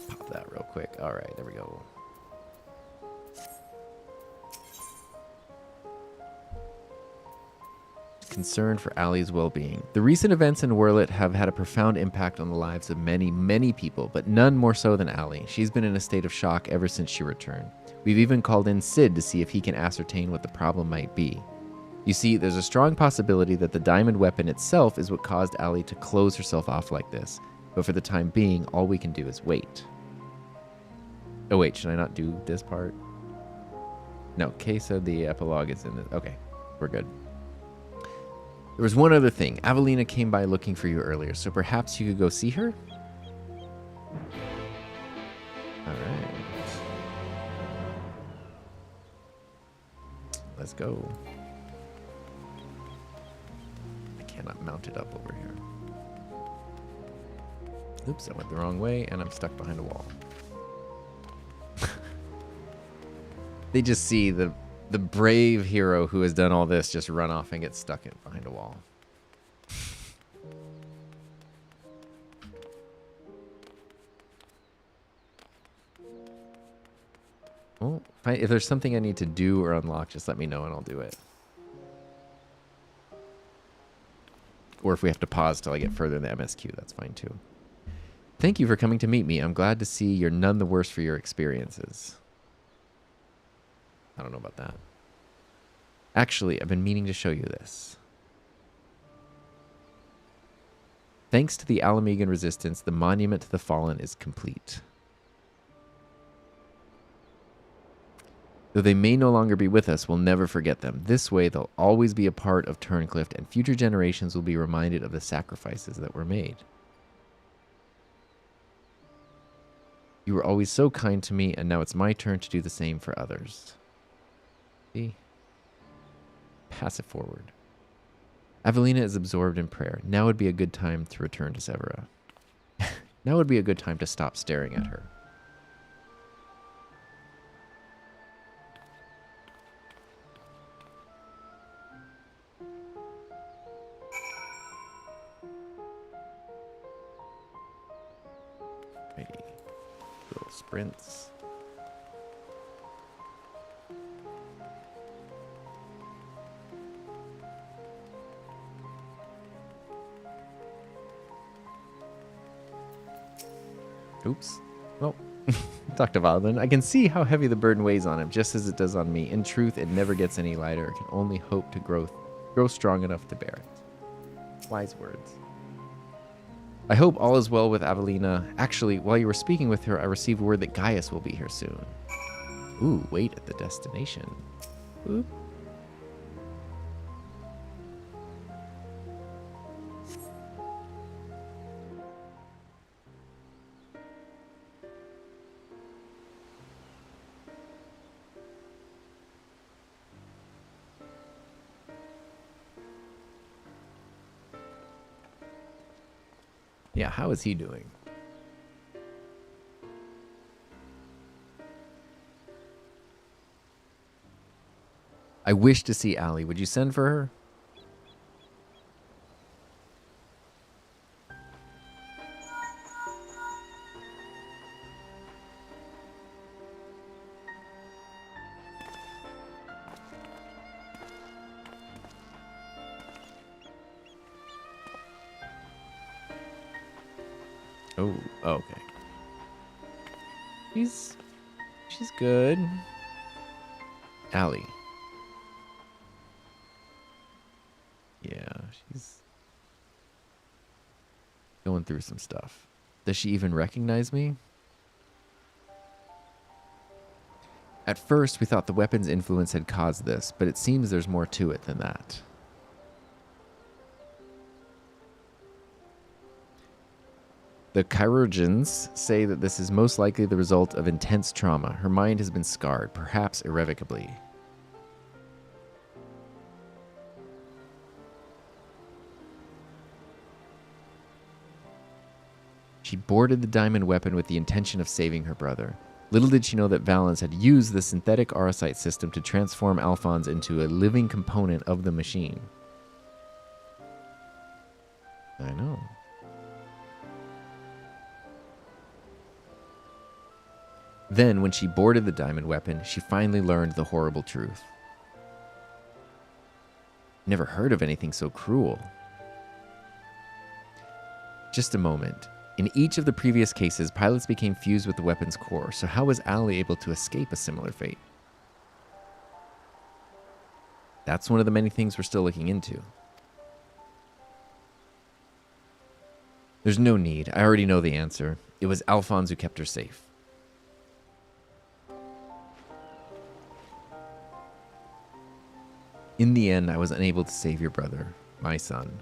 pop that real quick. All right, there we go. Concern for Ali's well-being. The recent events in Werlyt have had a profound impact on the lives of many, many people, but none more so than Ali. She's been in a state of shock ever since she returned. We've even called in Sid to see if he can ascertain what the problem might be. You see, there's a strong possibility that the diamond weapon itself is what caused Ali to close herself off like this. But for the time being, all we can do is wait. Oh wait, should I not do this part? No, Kay said the epilogue is in this. Okay, we're good. There was one other thing. Avelina came by looking for you earlier, so perhaps you could go see her? Alright. Let's go. I cannot mount it up over here. Oops, I went the wrong way, and I'm stuck behind a wall. They just see the brave hero who has done all this just run off and get stuck behind a wall. Well, if there's something I need to do or unlock, just let me know and I'll do it. Or if we have to pause till I get further in the MSQ, that's fine too. Thank you for coming to meet me. I'm glad to see you're none the worse for your experiences. I don't know about that. Actually, I've been meaning to show you this. Thanks to the Alamegan resistance, the monument to the fallen is complete. Though they may no longer be with us, we'll never forget them. This way, they'll always be a part of Turncliff, and future generations will be reminded of the sacrifices that were made. You were always so kind to me, and now it's my turn to do the same for others. See? Pass it forward. Avelina is absorbed in prayer. Now would be a good time to return to Severa. Now would be a good time to stop staring at her. Righty. Little sprints. Oops. Well, Dr. Valdlin, I can see how heavy the burden weighs on him, just as it does on me. In truth, it never gets any lighter. It can only hope to grow strong enough to bear it. Wise words. I hope all is well with Avelina. Actually, while you were speaking with her, I received word that Gaius will be here soon. Ooh, wait at the destination. Oop. Yeah, how is he doing? I wish to see Allie. Would you send for her? Oh, okay. She's good. Allie. Yeah, she's going through some stuff. Does she even recognize me? At first, we thought the weapon's influence had caused this, but it seems there's more to it than that. The chirurgeons say that this is most likely the result of intense trauma. Her mind has been scarred, perhaps irrevocably. She boarded the diamond weapon with the intention of saving her brother. Little did she know that Valens had used the synthetic aurosite system to transform Alphonse into a living component of the machine. I know. Then, when she boarded the diamond weapon, she finally learned the horrible truth. Never heard of anything so cruel. Just a moment. In each of the previous cases, pilots became fused with the weapon's core, so how was Allie able to escape a similar fate? That's one of the many things we're still looking into. There's no need. I already know the answer. It was Alphonse who kept her safe. In the end, I was unable to save your brother, my son.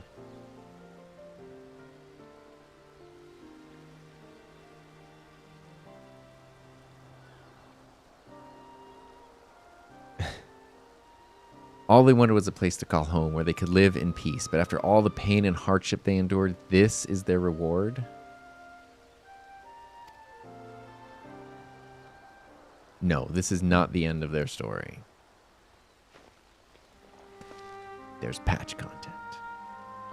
All they wanted was a place to call home where they could live in peace. But after all the pain and hardship they endured, this is their reward? No, this is not the end of their story. There's patch content.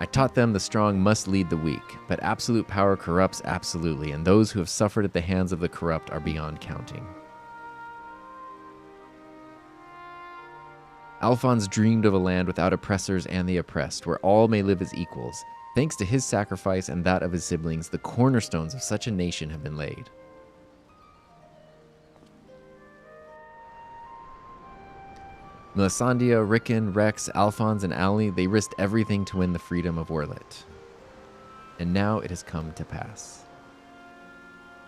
I taught them the strong must lead the weak, but absolute power corrupts absolutely, and those who have suffered at the hands of the corrupt are beyond counting. Alphonse dreamed of a land without oppressors and the oppressed, where all may live as equals. Thanks to his sacrifice and that of his siblings, the cornerstones of such a nation have been laid. Melisandre, Rickon, Rex, Alphonse, and Ali, they risked everything to win the freedom of Werlyt. And now it has come to pass.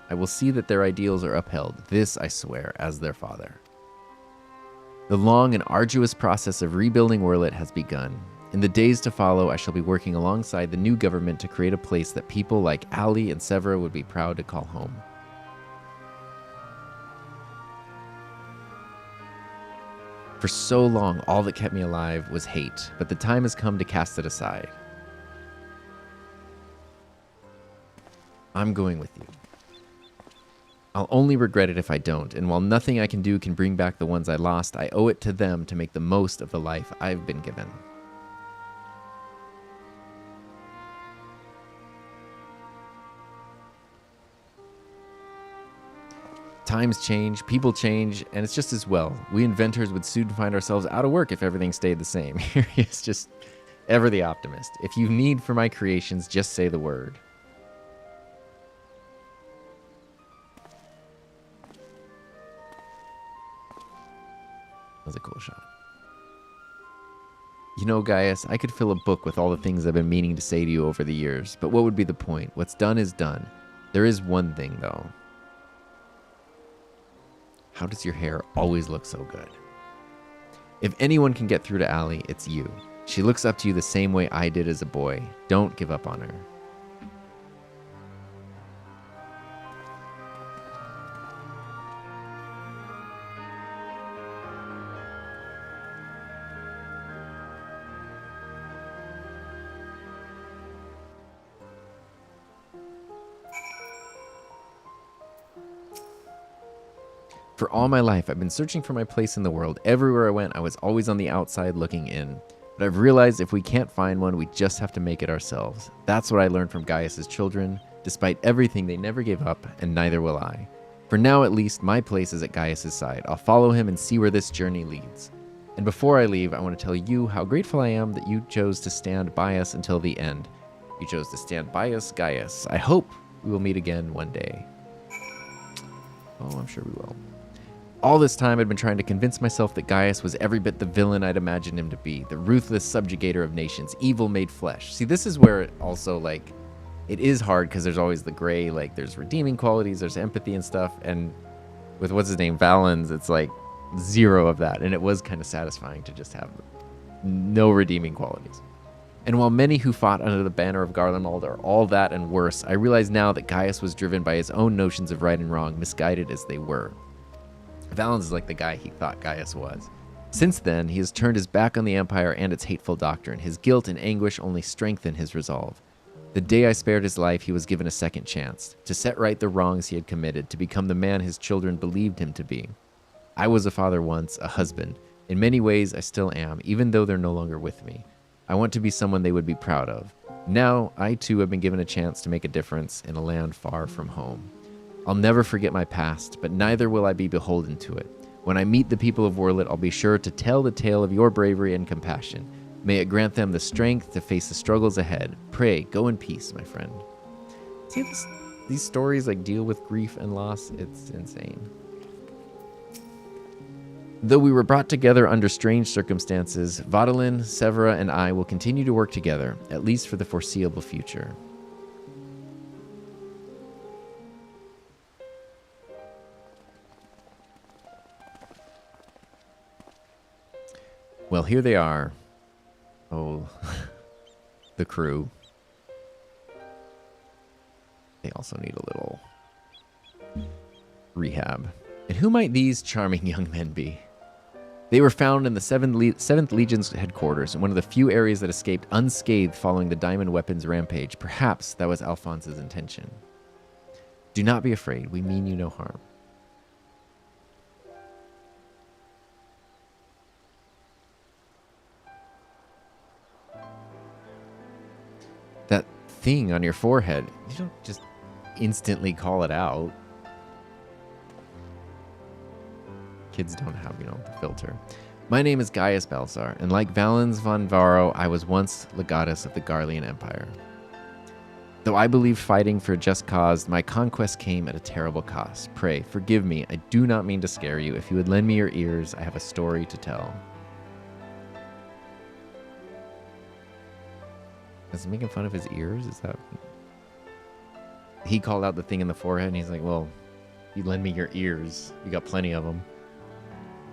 I will see that their ideals are upheld. This I swear as their father. The long and arduous process of rebuilding Werlyt has begun. In the days to follow, I shall be working alongside the new government to create a place that people like Ali and Severa would be proud to call home. For so long, all that kept me alive was hate, but the time has come to cast it aside. I'm going with you. I'll only regret it if I don't, and while nothing I can do can bring back the ones I lost, I owe it to them to make the most of the life I've been given. Times change, people change, and it's just as well. We inventors would soon find ourselves out of work if everything stayed the same. Here he is, just ever the optimist. If you need for my creations, just say the word. That was a cool shot. You know, Gaius, I could fill a book with all the things I've been meaning to say to you over the years, but what would be the point? What's done is done. There is one thing, though. How does your hair always look so good? If anyone can get through to Ali, it's you. She looks up to you the same way I did as a boy. Don't give up on her. For all my life, I've been searching for my place in the world. Everywhere I went, I was always on the outside looking in. But I've realized if we can't find one, we just have to make it ourselves. That's what I learned from Gaius's children. Despite everything, they never gave up, and neither will I. For now, at least, my place is at Gaius's side. I'll follow him and see where this journey leads. And before I leave, I want to tell you how grateful I am that you chose to stand by us until the end. You chose to stand by us, Gaius. I hope we will meet again one day. Oh, I'm sure we will. All this time, I'd been trying to convince myself that Gaius was every bit the villain I'd imagined him to be, the ruthless subjugator of nations, evil made flesh. See, this is where it also, like, it is hard because there's always the gray, like, there's redeeming qualities, there's empathy and stuff, and with what's his name, Valens, it's like zero of that, and it was kind of satisfying to just have no redeeming qualities. And while many who fought under the banner of Garlemald are all that and worse, I realize now that Gaius was driven by his own notions of right and wrong, misguided as they were. Valens is like the guy he thought Gaius was. Since then, he has turned his back on the Empire and its hateful doctrine. His guilt and anguish only strengthen his resolve. The day I spared his life, he was given a second chance, to set right the wrongs he had committed, to become the man his children believed him to be. I was a father once, a husband. In many ways, I still am, even though they're no longer with me. I want to be someone they would be proud of. Now, I too have been given a chance to make a difference in a land far from home. I'll never forget my past, but neither will I be beholden to it. When I meet the people of Werlyt, I'll be sure to tell the tale of your bravery and compassion. May it grant them the strength to face the struggles ahead. Pray, go in peace, my friend. See, these stories like deal with grief and loss. It's insane. Though we were brought together under strange circumstances, Vadalin, Severa, and I will continue to work together, at least for the foreseeable future. Well, here they are. Oh, the crew. They also need a little rehab. And who might these charming young men be? They were found in the 7th Legion's headquarters, in one of the few areas that escaped unscathed following the Diamond Weapons rampage. Perhaps that was Alphonse's intention. Do not be afraid. We mean you no harm. That thing on your forehead, you don't just instantly call it out. Kids don't have, the filter. My name is Gaius Balsar, and like Valens von Varro, I was once legatus of the Garlean Empire. Though I believed fighting for a just cause, my conquest came at a terrible cost. Pray, forgive me, I do not mean to scare you. If you would lend me your ears, I have a story to tell. Is he making fun of his ears? Is that... He called out the thing in the forehead, and he's like, well, you lend me your ears. You got plenty of them.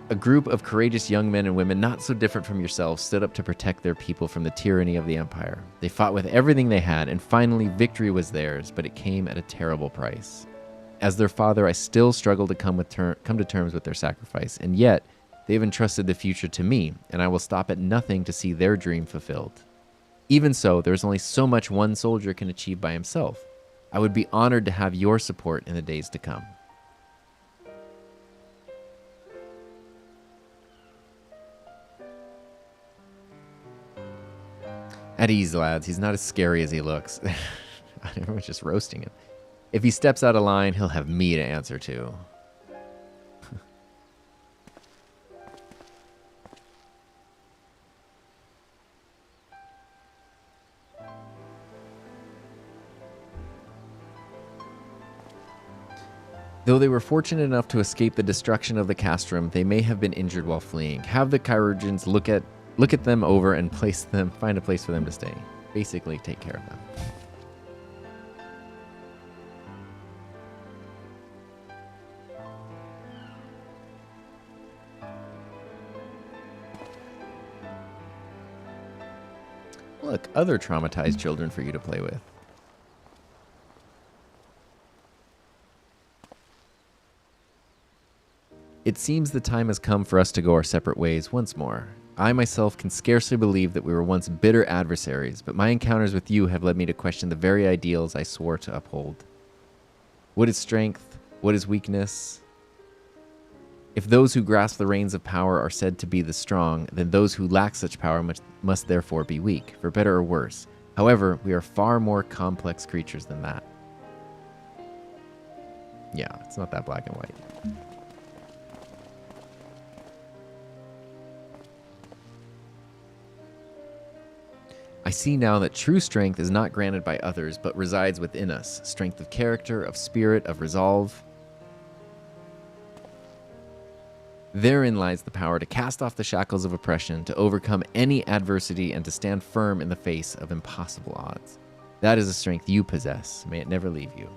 A group of courageous young men and women, not so different from yourselves, stood up to protect their people from the tyranny of the Empire. They fought with everything they had, and finally victory was theirs, but it came at a terrible price. As their father, I still struggle to come to terms with their sacrifice, and yet they've entrusted the future to me, and I will stop at nothing to see their dream fulfilled. Even so, there's only so much one soldier can achieve by himself. I would be honored to have your support in the days to come. At ease, lads. He's not as scary as he looks. Everyone's just roasting him. If he steps out of line, he'll have me to answer to. Though they were fortunate enough to escape the destruction of the castrum, they may have been injured while fleeing. Have the chirurgeons look at them over and find a place for them to stay. Basically, take care of them. Look, other traumatized children for you to play with. It seems the time has come for us to go our separate ways once more. I myself can scarcely believe that we were once bitter adversaries, but my encounters with you have led me to question the very ideals I swore to uphold. What is strength? What is weakness? If those who grasp the reins of power are said to be the strong, then those who lack such power must therefore be weak, for better or worse. However, we are far more complex creatures than that. Yeah, it's not that black and white. I see now that true strength is not granted by others, but resides within us. Strength of character, of spirit, of resolve. Therein lies the power to cast off the shackles of oppression, to overcome any adversity, and to stand firm in the face of impossible odds. That is a strength you possess. May it never leave you.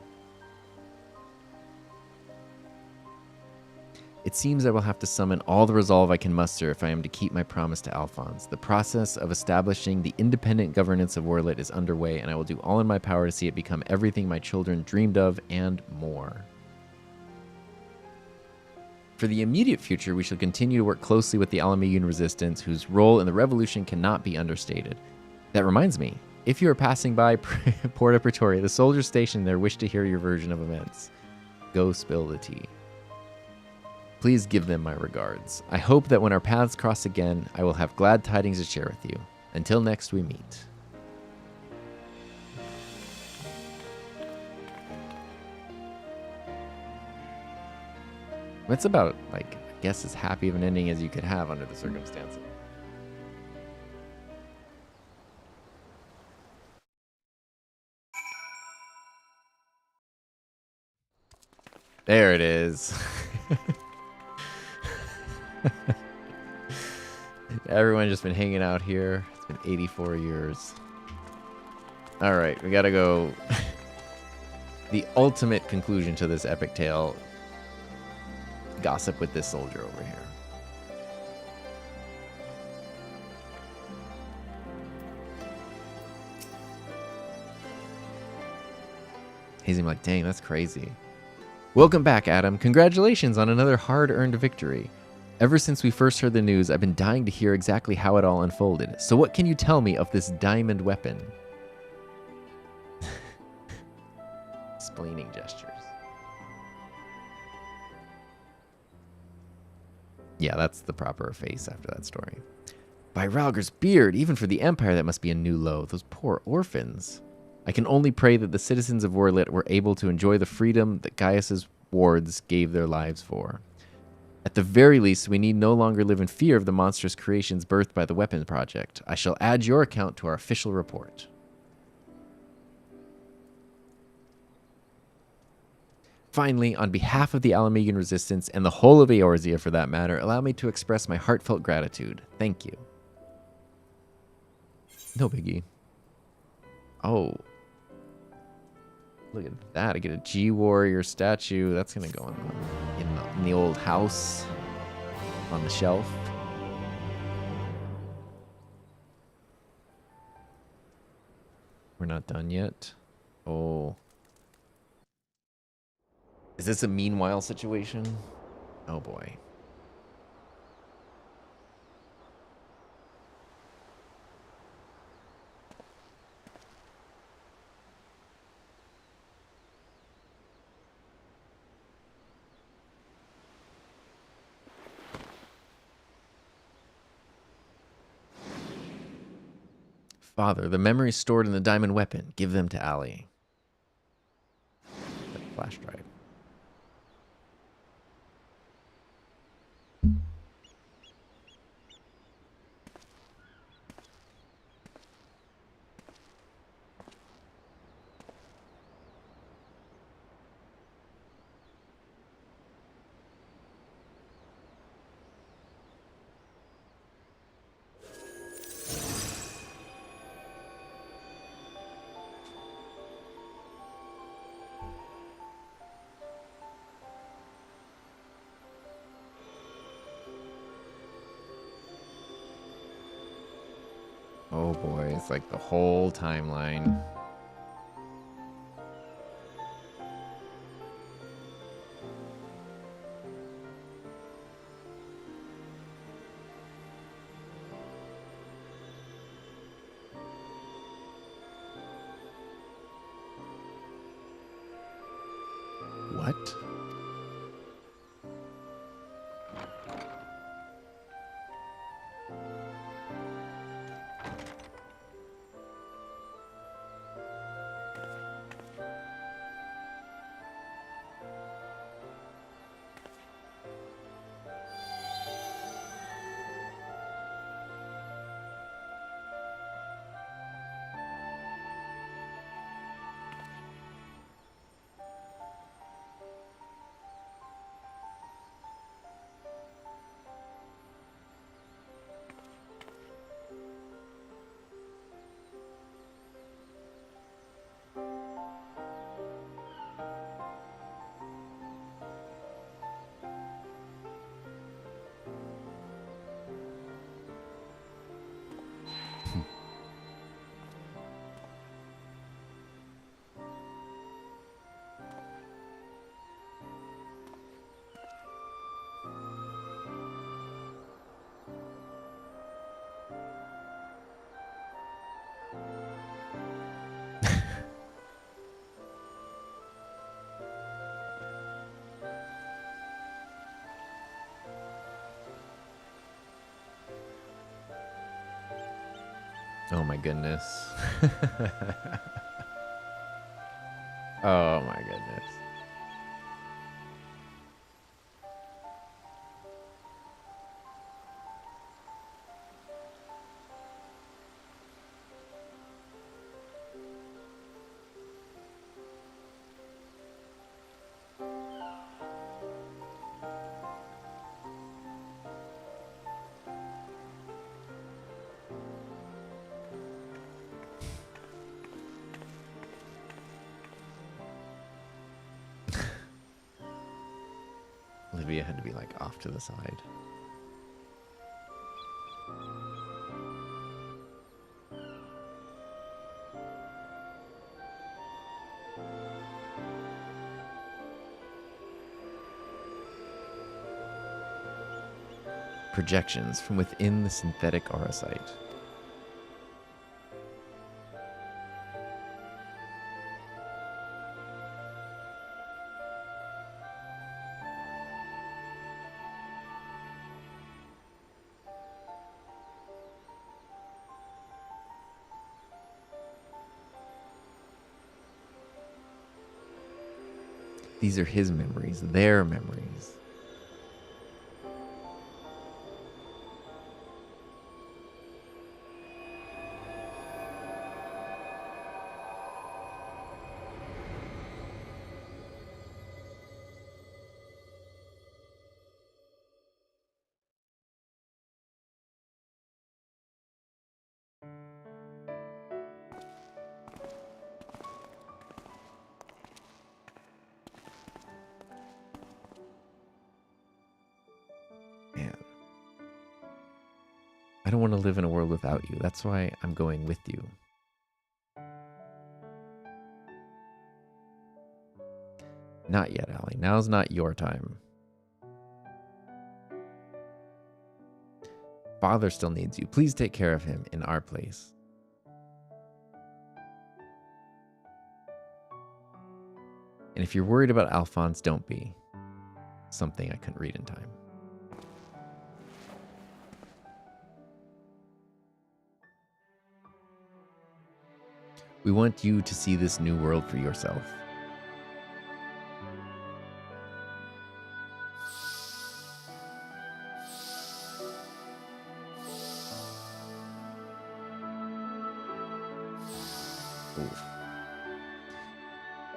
It seems I will have to summon all the resolve I can muster if I am to keep my promise to Alphonse. The process of establishing the independent governance of Werlyt is underway, and I will do all in my power to see it become everything my children dreamed of and more. For the immediate future, we shall continue to work closely with the Alamean resistance, whose role in the revolution cannot be understated. That reminds me, if you are passing by Porta Pretoria, the soldiers stationed there wish to hear your version of events. Go spill the tea. Please give them my regards. I hope that when our paths cross again, I will have glad tidings to share with you. Until next we meet. It's about, like, I guess as happy of an ending as you could have under the circumstances. There it is. Everyone's just been hanging out here. It's been 84 years. All right, we gotta go. The ultimate conclusion to this epic tale. Gossip with this soldier over here. He's like, dang, that's crazy. Welcome back, Adam. Congratulations on another hard-earned victory. Ever since we first heard the news, I've been dying to hear exactly how it all unfolded. So what can you tell me of this diamond weapon? Splaining gestures. Yeah, that's the proper face after that story. By Ralger's beard, even for the Empire, that must be a new low. Those poor orphans. I can only pray that the citizens of Werlyt were able to enjoy the freedom that Gaius's wards gave their lives for. At the very least, we need no longer live in fear of the monstrous creations birthed by the weapon project. I shall add your account to our official report. Finally, on behalf of the Alamegan Resistance and the whole of Eorzea for that matter, allow me to express my heartfelt gratitude. Thank you. No biggie. Oh. Look at that. I get a G-Warrior statue. That's going to go in the old house on the shelf. We're not done yet. Oh. Is this a meanwhile situation? Oh boy. Father, the memories stored in the diamond weapon. Give them to Ali. Flash drive. Oh boy, it's like the whole timeline. What? Oh my goodness. Oh my goodness. Olivia had to be like off to the side. Projections from within the synthetic aura site. These are his memories, their memories. don't want to live in a world without you. That's why I'm going with you. Not yet, Allie. Now's not your time. Father still needs you. Please take care of him in our place. And if you're worried about Alphonse, don't be. Something I couldn't read in time. We want you to see this new world for yourself. Oof.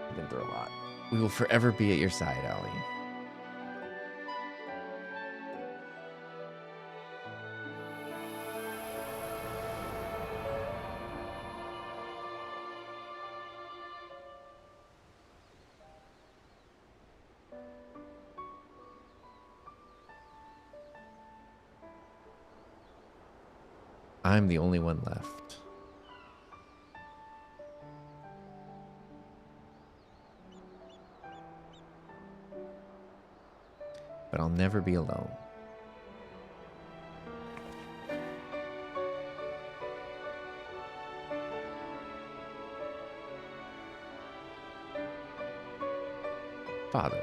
I've been through a lot. We will forever be at your side, Allie. I'm the only one left. But I'll never be alone. Father.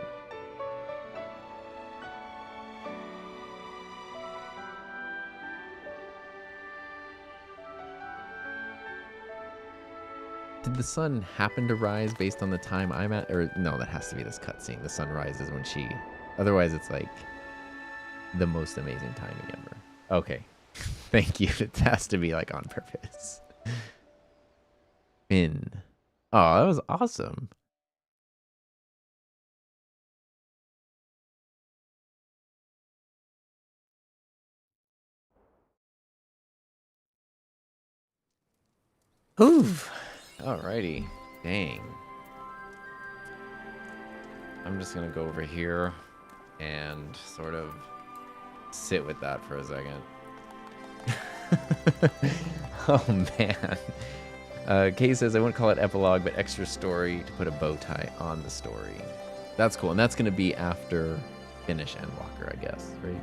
Did the sun happen to rise based on the time I'm at? Or no, that has to be this cutscene. The sun rises when she... Otherwise, it's like the most amazing timing ever. Okay. Thank you. It has to be like on purpose. Finn. Oh, that was awesome. Oof. Alrighty. Dang. I'm just going to go over here and sort of sit with that for a second. Oh, man. Kay says, I wouldn't call it epilogue, but extra story to put a bow tie on the story. That's cool. And that's going to be after finish Endwalker, I guess, right?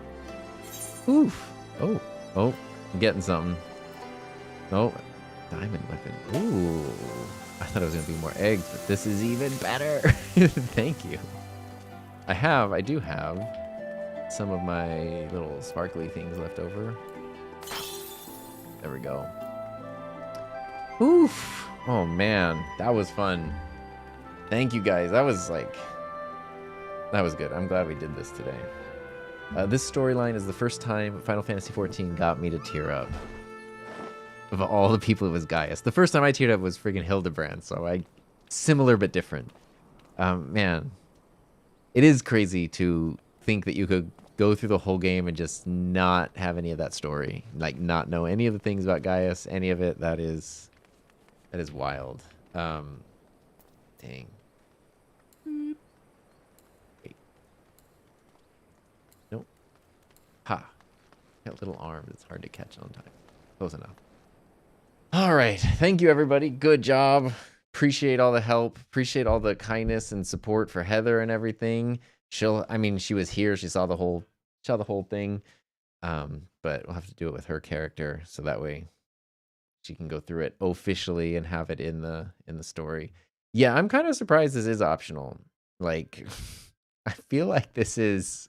Oof. Oh. Oh. I'm getting something. Oh. Diamond weapon. Ooh. I thought it was going to be more eggs, but this is even better. Thank you. I do have some of my little sparkly things left over. There we go. Oof. Oh, man. That was fun. Thank you, guys. That was good. I'm glad we did this today. This storyline is the first time Final Fantasy XIV got me to tear up. Of all the people, it was Gaius. The first time I teared up was friggin' Hildebrand, so similar but different. Man, it is crazy to think that you could go through the whole game and just not have any of that story, like not know any of the things about Gaius, any of it. That is wild. Dang. Wait. Nope. Ha. Got little arms. It's hard to catch on time. Close enough. All right. Thank you, everybody. Good job. Appreciate all the help. Appreciate all the kindness and support for Heather and everything. She was here. She saw the whole thing. But we'll have to do it with her character, so that way she can go through it officially and have it in the story. Yeah, I'm kind of surprised this is optional. Like, I feel like this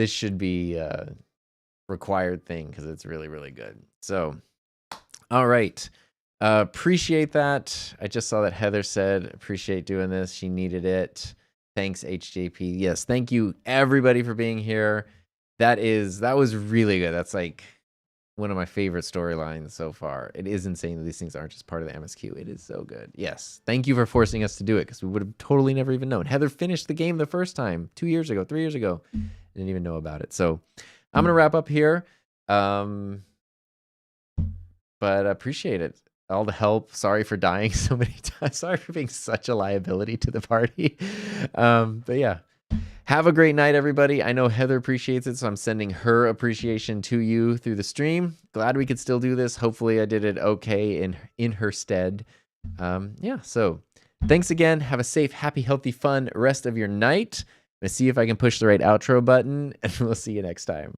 should be a required thing because it's really, really good. So, all right. Appreciate that. I just saw that Heather said, appreciate doing this. She needed it. Thanks, HJP. Yes, thank you, everybody, for being here. That was really good. That's like one of my favorite storylines so far. It is insane that these things aren't just part of the MSQ. It is so good. Yes, thank you for forcing us to do it because we would have totally never even known. Heather finished the game the first time 2 years ago, 3 years ago. Didn't even know about it. So I'm going to wrap up here. But appreciate it. All the help. Sorry for dying so many times. Sorry for being such a liability to the party. But yeah, Have a great night, everybody. I know Heather appreciates it, so I'm sending her appreciation to you through the stream. Glad we could still do this. Hopefully I did it okay in her stead. Yeah, so thanks again. Have a safe, happy, healthy, fun rest of your night. I'm going to see if I can push the right outro button, and we'll see you next time.